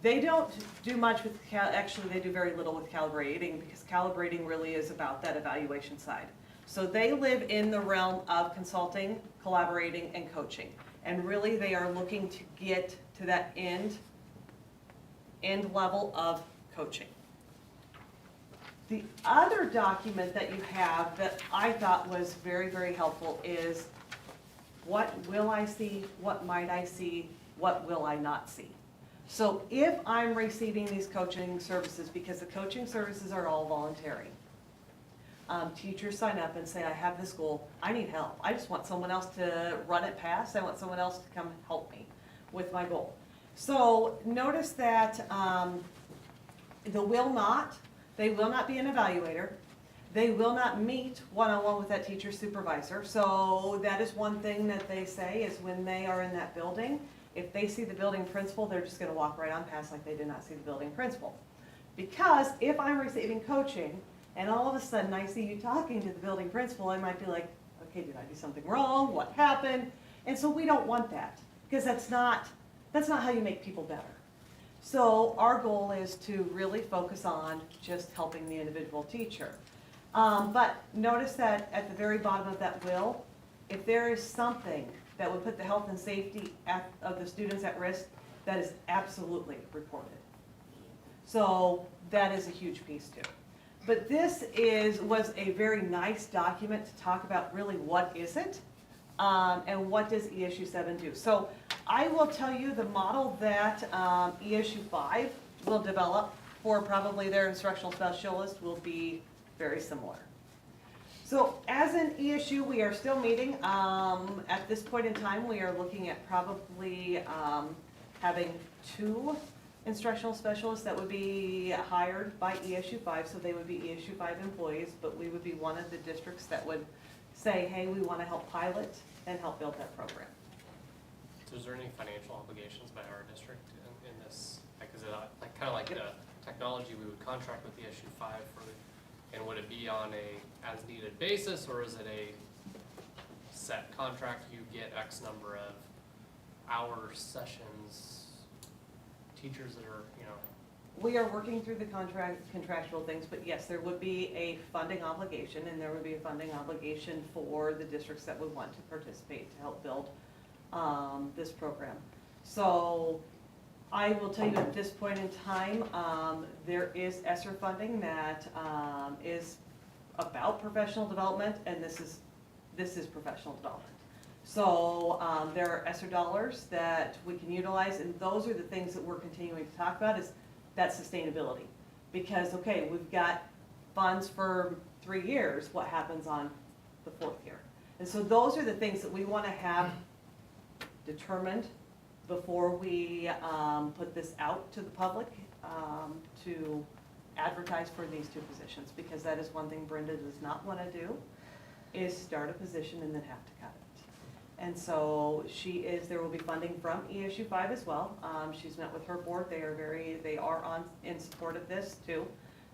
They don't do much with, actually they do very little with calibrating, because calibrating really is about that evaluation side. So they live in the realm of consulting, collaborating, and coaching. And really they are looking to get to that end level of coaching. The other document that you have that I thought was very, very helpful is what will I see, what might I see, what will I not see? So if I'm receiving these coaching services, because the coaching services are all voluntary, teachers sign up and say, I have this goal, I need help. I just want someone else to run it past, I want someone else to come help me with my goal. So notice that they will not be an evaluator. They will not meet one-on-one with that teacher supervisor. So that is one thing that they say is when they are in that building, if they see the building principal, they're just gonna walk right on past like they did not see the building principal. Because if I'm receiving coaching and all of a sudden I see you talking to the building principal, I might be like, okay, did I do something wrong? What happened? And so we don't want that, because that's not how you make people better. So our goal is to really focus on just helping the individual teacher. But notice that at the very bottom of that will, if there is something that would put the health and safety of the students at risk, that is absolutely reported. So that is a huge piece too. But this was a very nice document to talk about really what is it, and what does ESU 7 do. So I will tell you the model that ESU 5 will develop for probably their instructional specialist will be very similar. So as an ESU, we are still meeting. At this point in time, we are looking at probably having 2 instructional specialists that would be hired by ESU 5, so they would be ESU 5 employees, but we would be one of the districts that would say, hey, we want to help pilot and help build that program. So is there any financial obligations by our district in this? Like, is it like kind of like the technology we would contract with the issue 5 for, and would it be on a as needed basis, or is it a set contract? You get X number of hours, sessions, teachers that are, you know. We are working through the contractual things, but yes, there would be a funding obligation, and there would be a funding obligation for the districts that would want to participate to help build this program. So I will tell you at this point in time, there is ESSER funding that is about professional development, and this is professional development. So there are ESSER dollars that we can utilize, and those are the things that we're continuing to talk about, is that sustainability. Because, okay, we've got funds for 3 years, what happens on the 4th year? And so those are the things that we want to have determined before we put this out to the public to advertise for these 2 positions, because that is one thing Brenda does not want to do, is start a position and then have to cut it. And so there will be funding from ESU 5 as well. She's met with her board, they are in support of this too.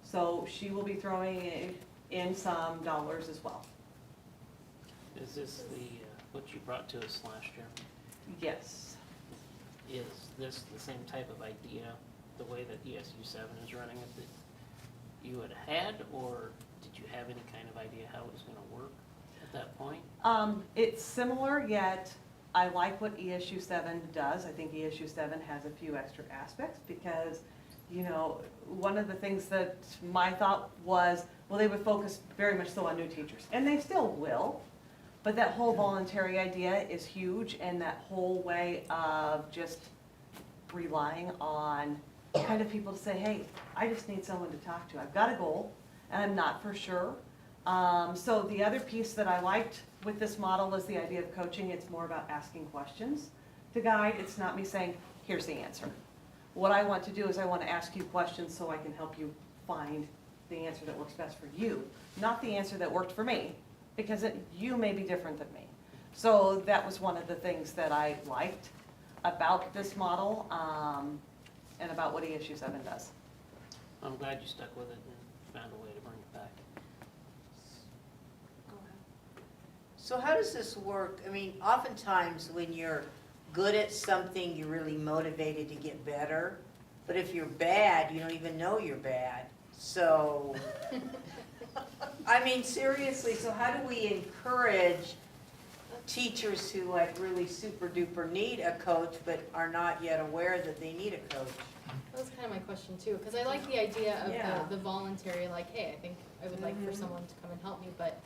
So she will be throwing in some dollars as well. Is this what you brought to us last year? Yes. Is this the same type of idea, the way that ESU 7 is running it, that you had had, or did you have any kind of idea how it was going to work at that point? It's similar, yet I like what ESU 7 does. I think ESU 7 has a few extra aspects because, you know, one of the things that my thought was, well, they would focus very much so on new teachers, and they still will. But that whole voluntary idea is huge, and that whole way of just relying on kind of people to say, hey, I just need someone to talk to. I've got a goal, and I'm not for sure. So the other piece that I liked with this model is the idea of coaching. It's more about asking questions to guide. It's not me saying, here's the answer. What I want to do is I want to ask you questions so I can help you find the answer that works best for you, not the answer that worked for me, because you may be different than me. So that was one of the things that I liked about this model and about what ESU 7 does. I'm glad you stuck with it and found a way to bring it back. Go ahead. So how does this work? I mean, oftentimes when you're good at something, you're really motivated to get better. But if you're bad, you don't even know you're bad. So, I mean, seriously, so how do we encourage teachers who like really super duper need a coach but are not yet aware that they need a coach? That was kind of my question too, because I like the idea of Yeah. the voluntary, like, hey, I think I would like for someone to come and help me, but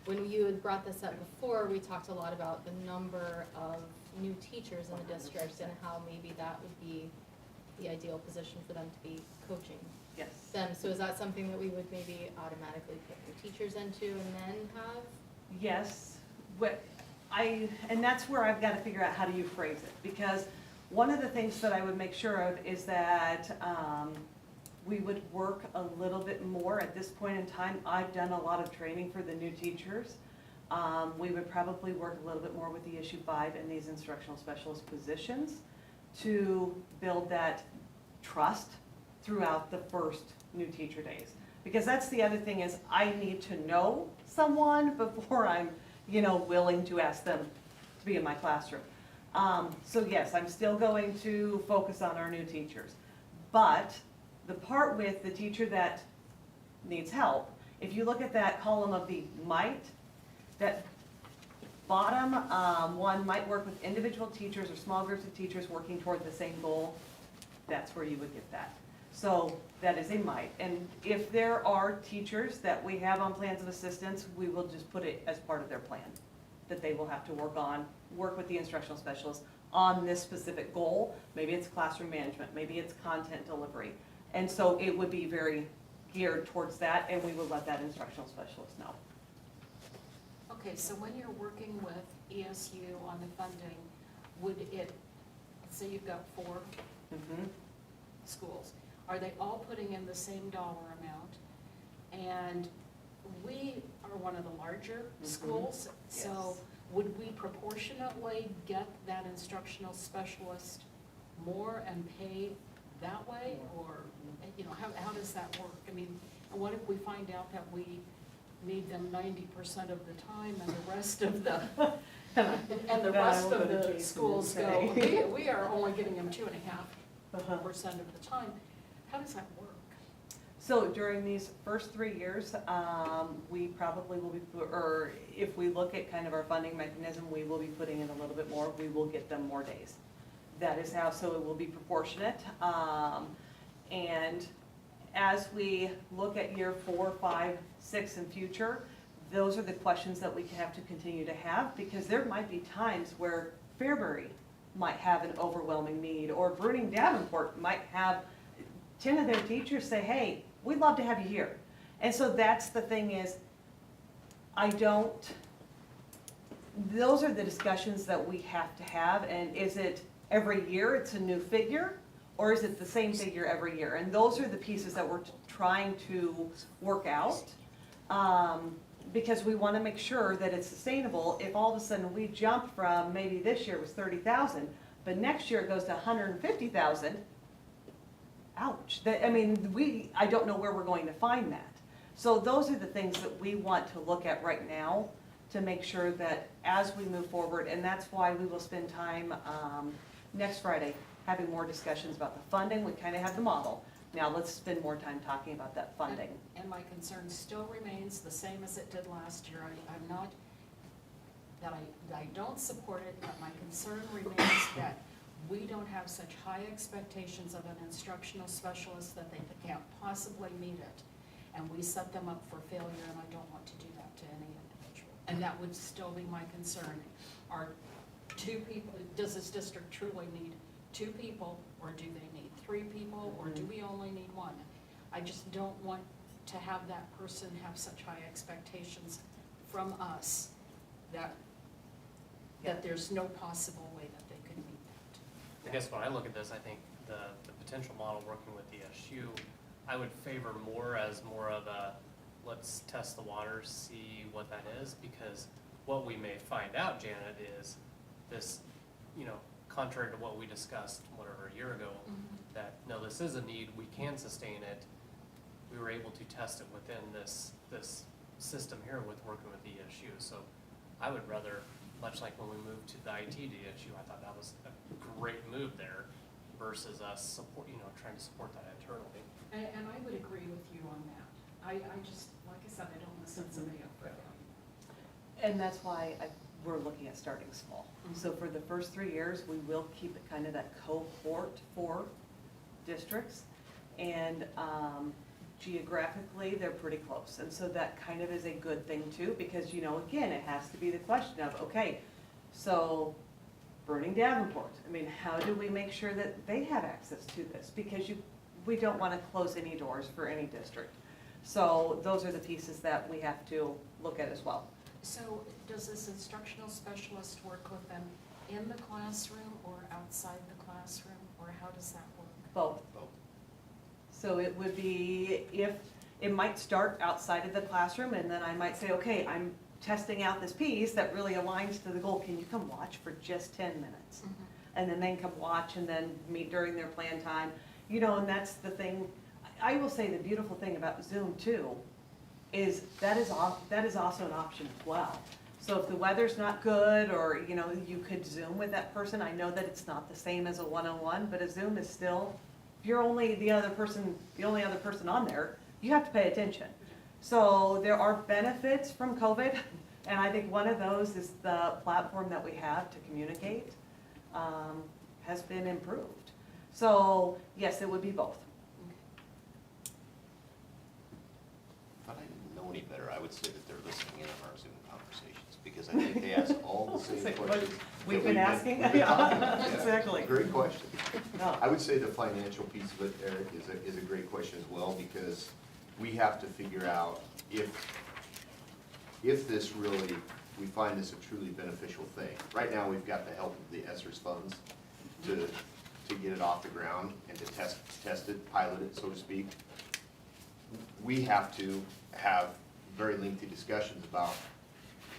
when you had brought this up before, we talked a lot about the number of new teachers in the district and how maybe that would be the ideal position for them to be coaching Yes. them. So is that something that we would maybe automatically put new teachers into and then have? Yes, and that's where I've got to figure out how do you phrase it, because one of the things that I would make sure of is that we would work a little bit more at this point in time. I've done a lot of training for the new teachers. We would probably work a little bit more with the issue 5 and these instructional specialist positions to build that trust throughout the first new teacher days. Because that's the other thing is I need to know someone before I'm, willing to ask them to be in my classroom. So yes, I'm still going to focus on our new teachers. But the part with the teacher that needs help, if you look at that column of the might, that bottom one might work with individual teachers or small groups of teachers working toward the same goal. That's where you would get that. So that is a might. And if there are teachers that we have on plans of assistance, we will just put it as part of their plan that they will have to work with the instructional specialist on this specific goal. Maybe it's classroom management, maybe it's content delivery. And so it would be very geared towards that, and we would let that instructional specialist know. Okay, so when you're working with ESU on the funding, would it, let's say you've got 4 Mhm. schools, are they all putting in the same dollar amount? And we are one of the larger schools, so Yes. would we proportionately get that instructional specialist more and pay that way? Or, how does that work? I mean, and what if we find out that we need them 90% of the time and the rest of the, and the rest of the schools go, we are only getting them 2.5% of the time. How does that work? So during these first 3 years, we probably will be, or if we look at kind of our funding mechanism, we will be putting in a little bit more. We will get them more days. That is how, so it will be proportionate. And as we look at year 4, 5, 6 and future, those are the questions that we have to continue to have, because there might be times where Fairbury might have an overwhelming need, or Bruning Davenport might have 10 of their teachers say, hey, we'd love to have you here. And so that's the thing is, those are the discussions that we have to have, and is it every year it's a new figure, or is it the same figure every year? And those are the pieces that we're trying to work out, because we want to make sure that it's sustainable. If all of a sudden we jump from, maybe this year was 30,000, but next year it goes to 150,000, ouch. I don't know where we're going to find that. So those are the things that we want to look at right now to make sure that as we move forward, and that's why we will spend time next Friday having more discussions about the funding. We kind of have the model. Now let's spend more time talking about that funding. And my concern still remains the same as it did last year. I'm not, that I don't support it, but my concern remains that we don't have such high expectations of an instructional specialist that they can't possibly meet it. And we set them up for failure, and I don't want to do that to any individual. And that would still be my concern. Are 2 people, does this district truly need 2 people, or do they need 3 people, or do we only need 1? I just don't want to have that person have such high expectations from us that there's no possible way that they could meet that. I guess when I look at this, I think the potential model working with the SU, I would favor more as more of a, let's test the waters, see what that is, because what we may find out, Janet, is this, contrary to what we discussed, whatever, a year ago, that, no, this is a need, we can sustain it. We were able to test it within this system here with working with the ESU. So I would rather, much like when we moved to the IT DSU, I thought that was a great move there versus us support, trying to support that internally. And I would agree with you on that. I just, like I said, I don't want to set somebody up for failure. And that's why we're looking at starting small. So for the first 3 years, we will keep it kind of that cohort for districts. And geographically, they're pretty close. And so that kind of is a good thing too, because, again, it has to be the question of, okay, so Bruning Davenport, how do we make sure that they have access to this? Because we don't want to close any doors for any district. So those are the pieces that we have to look at as well. So does this instructional specialist work with them in the classroom or outside the classroom, or how does that work? Both. So it would be, if it might start outside of the classroom, and then I might say, okay, I'm testing out this piece that really aligns to the goal. Can you come watch for just 10 minutes? And then they can come watch and then meet during their plan time. And that's the thing. I will say the beautiful thing about Zoom too is that is also an option as well. So if the weather's not good, or you could Zoom with that person. I know that it's not the same as a one-on-one, but a Zoom is still, if you're only the only other person on there, you have to pay attention. So there are benefits from COVID And I think one of those is the platform that we have to communicate has been improved. So, yes, it would be both. If I didn't know any better, I would say that they're listening in on our Zoom conversations, because I think they ask all the same questions. We've that been asking. we've been talking about. Yeah, Yeah. exactly. Great question. No. I would say the financial piece of it, Eric, is a great question as well, because we have to figure out if this really, we find this a truly beneficial thing. Right now, we've got the help of the ESSER's funds to get it off the ground and to test it, pilot it, so to speak. We have to have very lengthy discussions about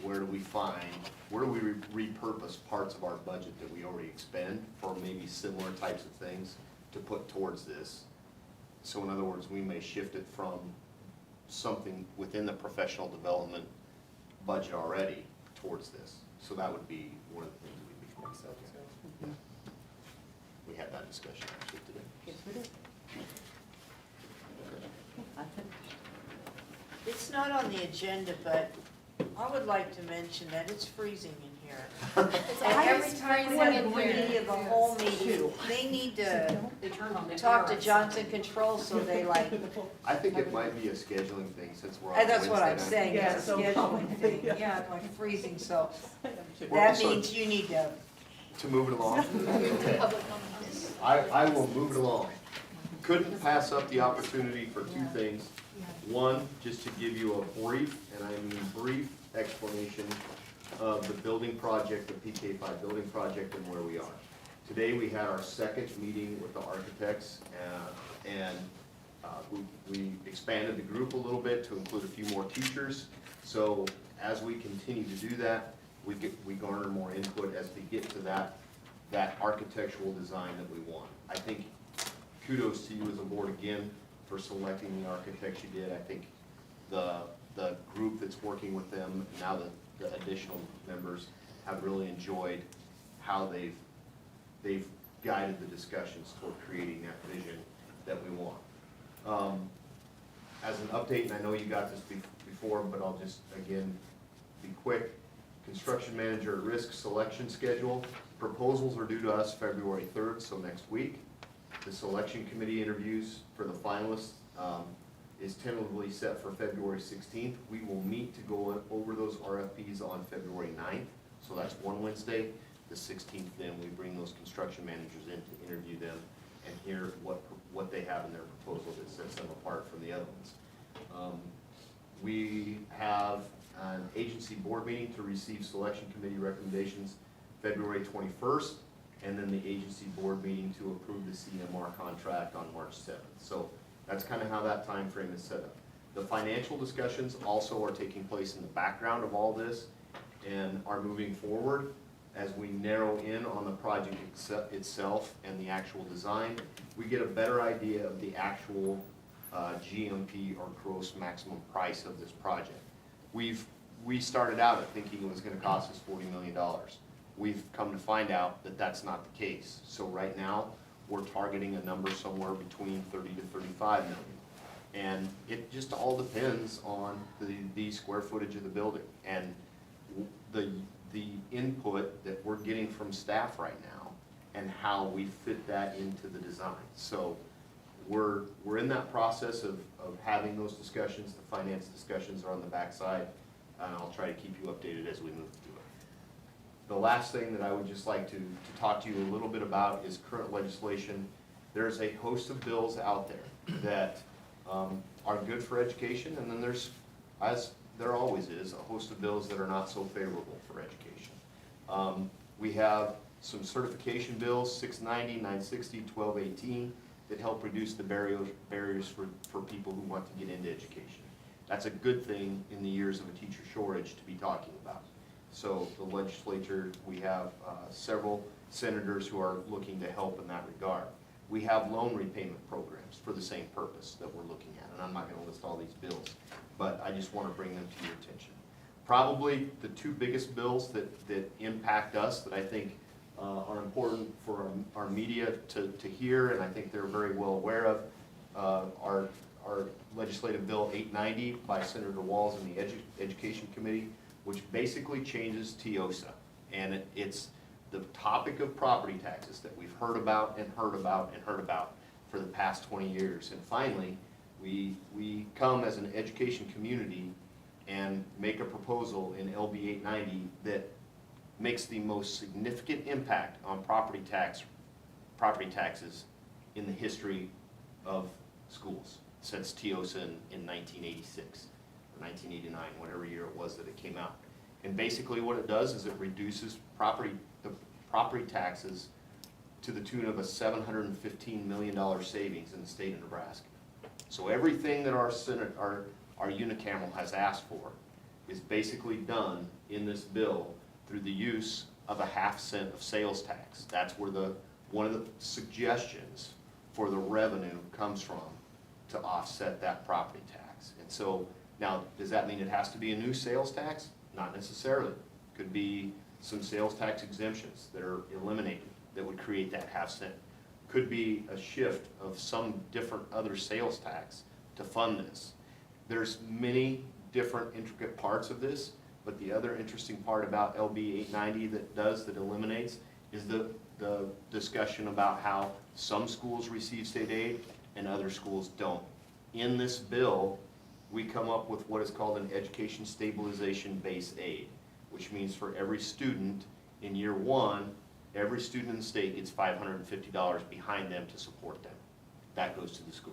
where do we repurpose parts of our budget that we already expend for maybe similar types of things to put towards this. So in other words, we may shift it from something within the professional development budget already towards this. So that would be one of the things we'd be considering. We had that discussion actually today. Yes, we did. I finished. It's not on the agenda, but I would like to mention that it's freezing in here. It's And every always time we freezing in agree here. of a whole meeting, they need to They turned on the talk to air. Johnson Controls so they like, I think it might be a scheduling thing since we're on Wednesday that's what I'm night. saying, Yeah, it's a so scheduling probably, thing. yeah. Yeah, it's like freezing, so We're that also- means you need to, To move it along? Okay. Public comment. I will move it along. Couldn't pass up the opportunity for two things. One, just to give you a brief, and I mean brief, explanation of the building project, the PK5 building project, and where we are. Today, we had our second meeting with the architects, and we expanded the group a little bit to include a few more teachers. So as we continue to do that, we garner more input as we get to that architectural design that we want. I think kudos to you as a board again for selecting the architects you did. I think the group that's working with them, now the additional members, have really enjoyed how they've guided the discussions toward creating that vision that we want. As an update, and I know you got this before, but I'll just, again, be quick. Construction manager at risk selection schedule. Proposals are due to us February 3rd, so next week. The selection committee interviews for the finalists is tentatively set for February 16th. We will meet to go over those RFPs on February 9th, so that's one Wednesday. The 16th, then we bring those construction managers in to interview them and hear what they have in their proposal that sets them apart from the other ones. We have an agency board meeting to receive selection committee recommendations February 21st, and then the agency board meeting to approve the CMR contract on March 7th. So that's kind of how that time frame is set up. The financial discussions also are taking place in the background of all this and are moving forward as we narrow in on the project itself and the actual design. We get a better idea of the actual GMP or gross maximum price of this project. We started out at thinking it was gonna cost us $40 million. We've come to find out that that's not the case. So right now, we're targeting a number somewhere between 30 to 35 million. And it just all depends on the square footage of the building and the input that we're getting from staff right now and how we fit that into the design. So we're in that process of having those discussions. The finance discussions are on the backside, and I'll try to keep you updated as we move through it. The last thing that I would just like to talk to you a little bit about is current legislation. There's a host of bills out there that are good for education, and then there's, as there always is, a host of bills that are not so favorable for education. We have some certification bills, 690, 960, 1218, that help reduce the barriers for people who want to get into education. That's a good thing in the years of a teacher shortage to be talking about. So the legislature, we have several senators who are looking to help in that regard. We have loan repayment programs for the same purpose that we're looking at, and I'm not going to list all these bills, but I just want to bring them to your attention. Probably the two biggest bills that impact us that I think are important for our media to hear, and I think they're very well aware of, are legislative bill 890 by Senator Walz in the Education Committee, which basically changes TIOSA. And it's the topic of property taxes that we've heard about and heard about and heard about for the past 20 years. And finally, we come as an education community and make a proposal in LB 890 that makes the most significant impact on property taxes in the history of schools since TIOSA in 1986 or 1989, whatever year it was that it came out. And basically what it does is it reduces the property taxes to the tune of a $715 million savings in the state of Nebraska. So everything that our unicameral has asked for is basically done in this bill through the use of a half cent of sales tax. That's where one of the suggestions for the revenue comes from to offset that property tax. And so now, does that mean it has to be a new sales tax? Not necessarily. Could be some sales tax exemptions that are eliminated that would create that half cent. Could be a shift of some different other sales tax to fund this. There's many different intricate parts of this, but the other interesting part about LB 890 that eliminates is the discussion about how some schools receive state aid and other schools don't. In this bill, we come up with what is called an education stabilization base aid, which means for every student in year one, every student in the state gets $550 behind them to support them. That goes to the school.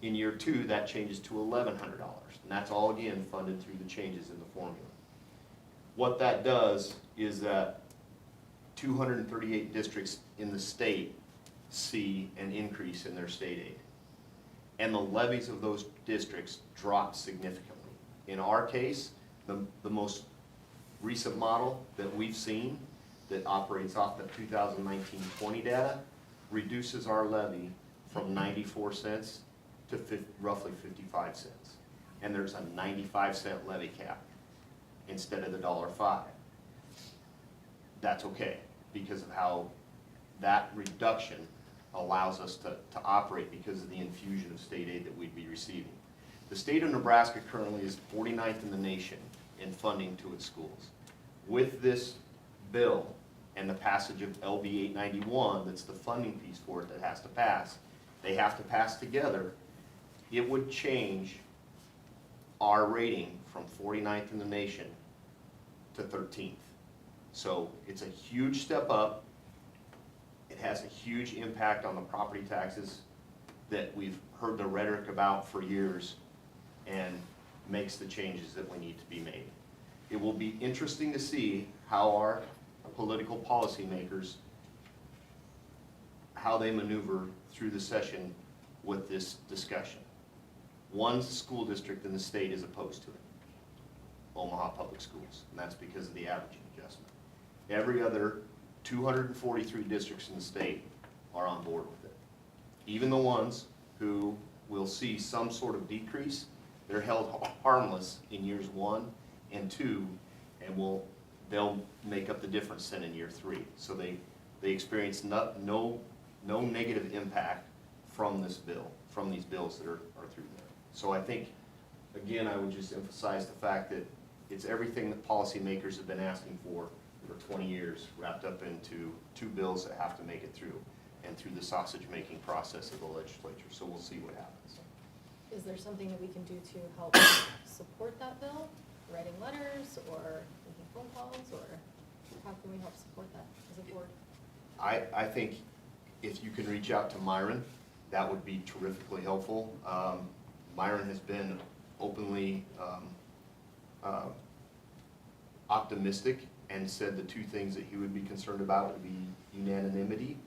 In year two, that changes to $1,100, and that's all again funded through the changes in the formula. What that does is that 238 districts in the state see an increase in their state aid. And the levies of those districts drop significantly. In our case, the most recent model that we've seen that operates off the 2019-20 data reduces our levy from 94 cents to roughly 55 cents. And there's a 95-cent levy cap instead of the $1.05. That's okay because of how that reduction allows us to operate because of the infusion of state aid that we'd be receiving. The state of Nebraska currently is 49th in the nation in funding to its schools. With this bill and the passage of LB 891, that's the funding piece for it that has to pass, they have to pass together, it would change our rating from 49th in the nation to 13th. So it's a huge step up. It has a huge impact on the property taxes that we've heard the rhetoric about for years and makes the changes that we need to be made. It will be interesting to see how our political policymakers, how they maneuver through the session with this discussion. One school district in the state is opposed to it, Omaha Public Schools, and that's because of the averaging adjustment. Every other 243 districts in the state are on board with it. Even the ones who will see some sort of decrease, they're held harmless in years 1 and 2, and they'll make up the difference then in year 3. So they experience no negative impact from this bill, from these bills that are through there. So I think, again, I would just emphasize the fact that it's everything that policymakers have been asking for 20 years, wrapped up into 2 bills that have to make it through, and through the sausage-making process of the legislature. So we'll see what happens. Is there something that we can do to help support that bill? Writing letters or making phone calls, or how can we help support that as a board? I think if you can reach out to Myron, that would be terrifically helpful. Myron has been openly optimistic and said the 2 things that he would be concerned about would be unanimity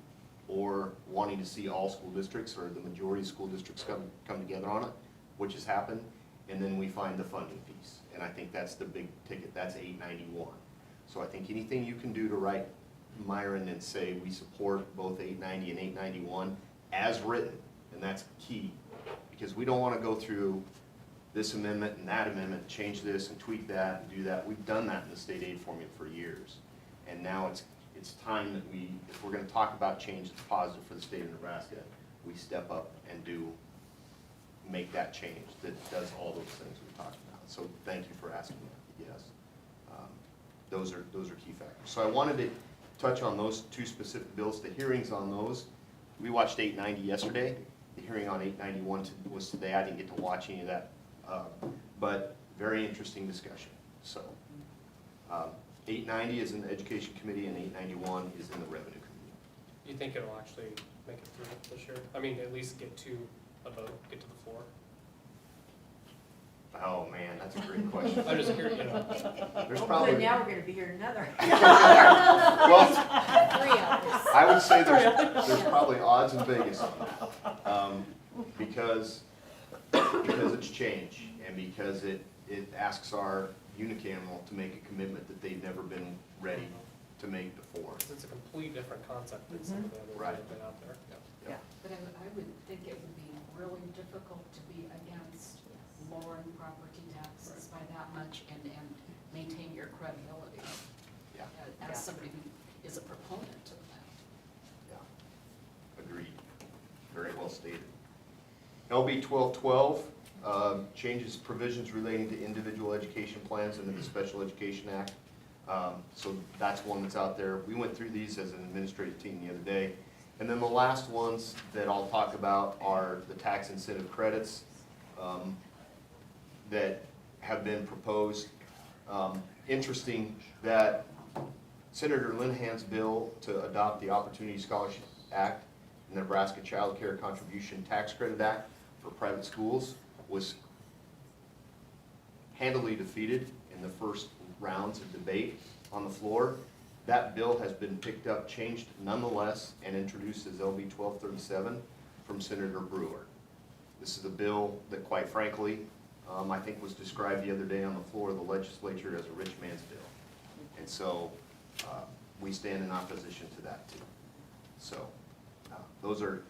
or wanting to see all school districts or the majority of school districts come together on it, which has happened, and then we find the funding piece. And I think that's the big ticket, that's 891. So I think anything you can do to write Myron and say we support both 890 and 891 as written, and that's key, because we don't want to go through this amendment and that amendment, change this and tweak that and do that. We've done that in the state aid formula for years. And now it's time that if we're going to talk about change that's positive for the state of Nebraska, we step up and make that change that does all those things we talked about. So thank you for asking that, yes. those are key factors. So I wanted to touch on those two specific bills, the hearings on those. We watched 890 yesterday. The hearing on 891 was today. I didn't get to watch any of that, but very interesting discussion. So 890 is in the Education Committee and 891 is in the Revenue Committee. Do you think it'll actually make it through this year? I mean, at least get to a vote, get to the floor? Oh, man, that's a great question. I'm just curious, you know. There's Oh, probably, good, now we're gonna be here another. well, 3 hours. I would say there's probably odds in Vegas on that. Because it's change and because it asks our unicameral to make a commitment that they've never been ready to make before. It's a complete different concept than some of the others that have been out there. Yeah. But I would think it would be really difficult to be against lowering property taxes by that much and maintain your credibility. Yeah. As somebody who is a proponent of that. Yeah, agreed. Very well stated. LB 1212 changes provisions relating to individual education plans under the Special Education Act. So that's one that's out there. We went through these as an administrative team the other day. And then the last ones that I'll talk about are the tax incentive credits that have been proposed. Interesting that Senator Linehan's bill to adopt the Opportunity Scholarship Act and the Nebraska Child Care Contribution Tax Credit Act for private schools was handily defeated in the first rounds of debate on the floor. That bill has been picked up, changed nonetheless, and introduced as LB 1237 from Senator Brewer. This is a bill that, quite frankly, I think was described the other day on the floor of the legislature as a rich man's bill. And so we stand in opposition to that too. So those are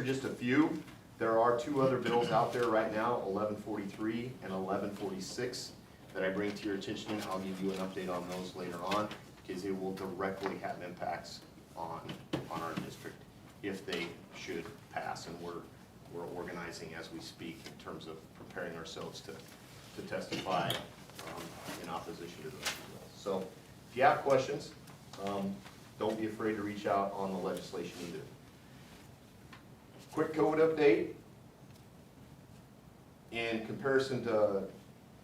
just a few. There are two other bills out there right now, 1143 and 1146, that I bring to your attention. I'll give you an update on those later on because they will directly have impacts on our district if they should pass. And we're organizing as we speak in terms of preparing ourselves to testify in opposition to those bills. So if you have questions, don't be afraid to reach out on the legislation either. Quick COVID update. In comparison to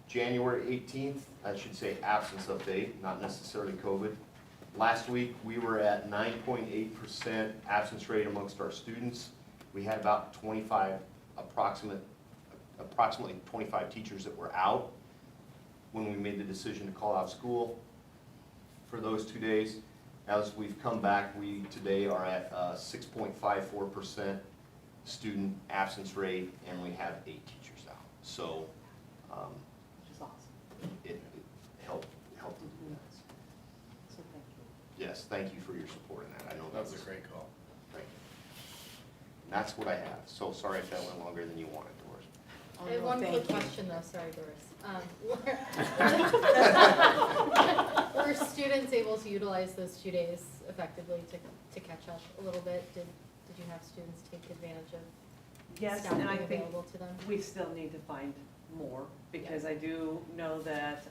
January 18th, I should say absence update, not necessarily COVID. Last week, we were at 9.8% absence rate amongst our students. We had about approximately 25 teachers that were out when we made the decision to call out school for those 2 days. As we've come back, we today are at 6.54% student absence rate, and we have 8 teachers out. So Which is awesome. it helped to do that. So thank you. Yes, thank you for your support in that. I know That was a great call. Thank you. And that's what I have. So sorry if that went longer than you wanted, Doris. I have one quick question though, sorry Doris. Were students able to utilize those 2 days effectively to catch up a little bit? Did you have students take advantage of Yes, staff and being I think available to them? we still need to find more, because I do know that,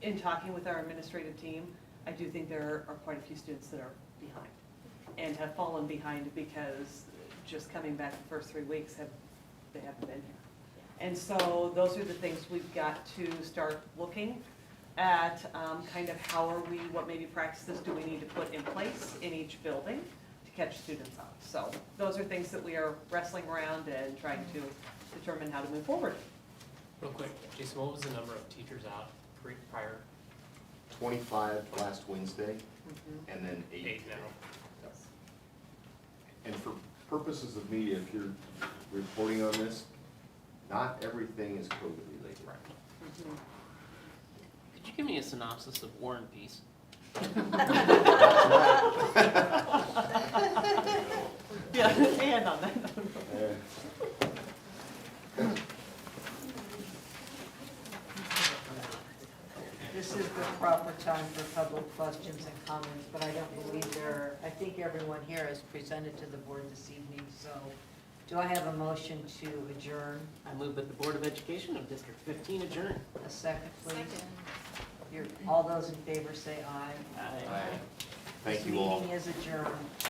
in talking with our administrative team, I do think there are quite a few students that are behind, and have fallen behind because just coming back the first 3 weeks, they haven't been here. And so those are the things we've got to start looking at, kind of what maybe practices do we need to put in place in each building to catch students up. So those are things that we are wrestling around and trying to determine how to move forward. Real quick, Jason, what was the number of teachers out prior? 25 last Wednesday, and then 8 8 today. now. And for purposes of media, if you're reporting on this, not everything is COVID related. Could you give me a synopsis of War and Peace? Yeah, and on that. This is the proper time for public questions and comments, but I don't believe I think everyone here has presented to the board this evening, so do I have a motion to adjourn? I move that the Board of Education of District 15 adjourn. A second, please. Second. All those in favor say aye. I- Thank you all. This meeting is adjourned.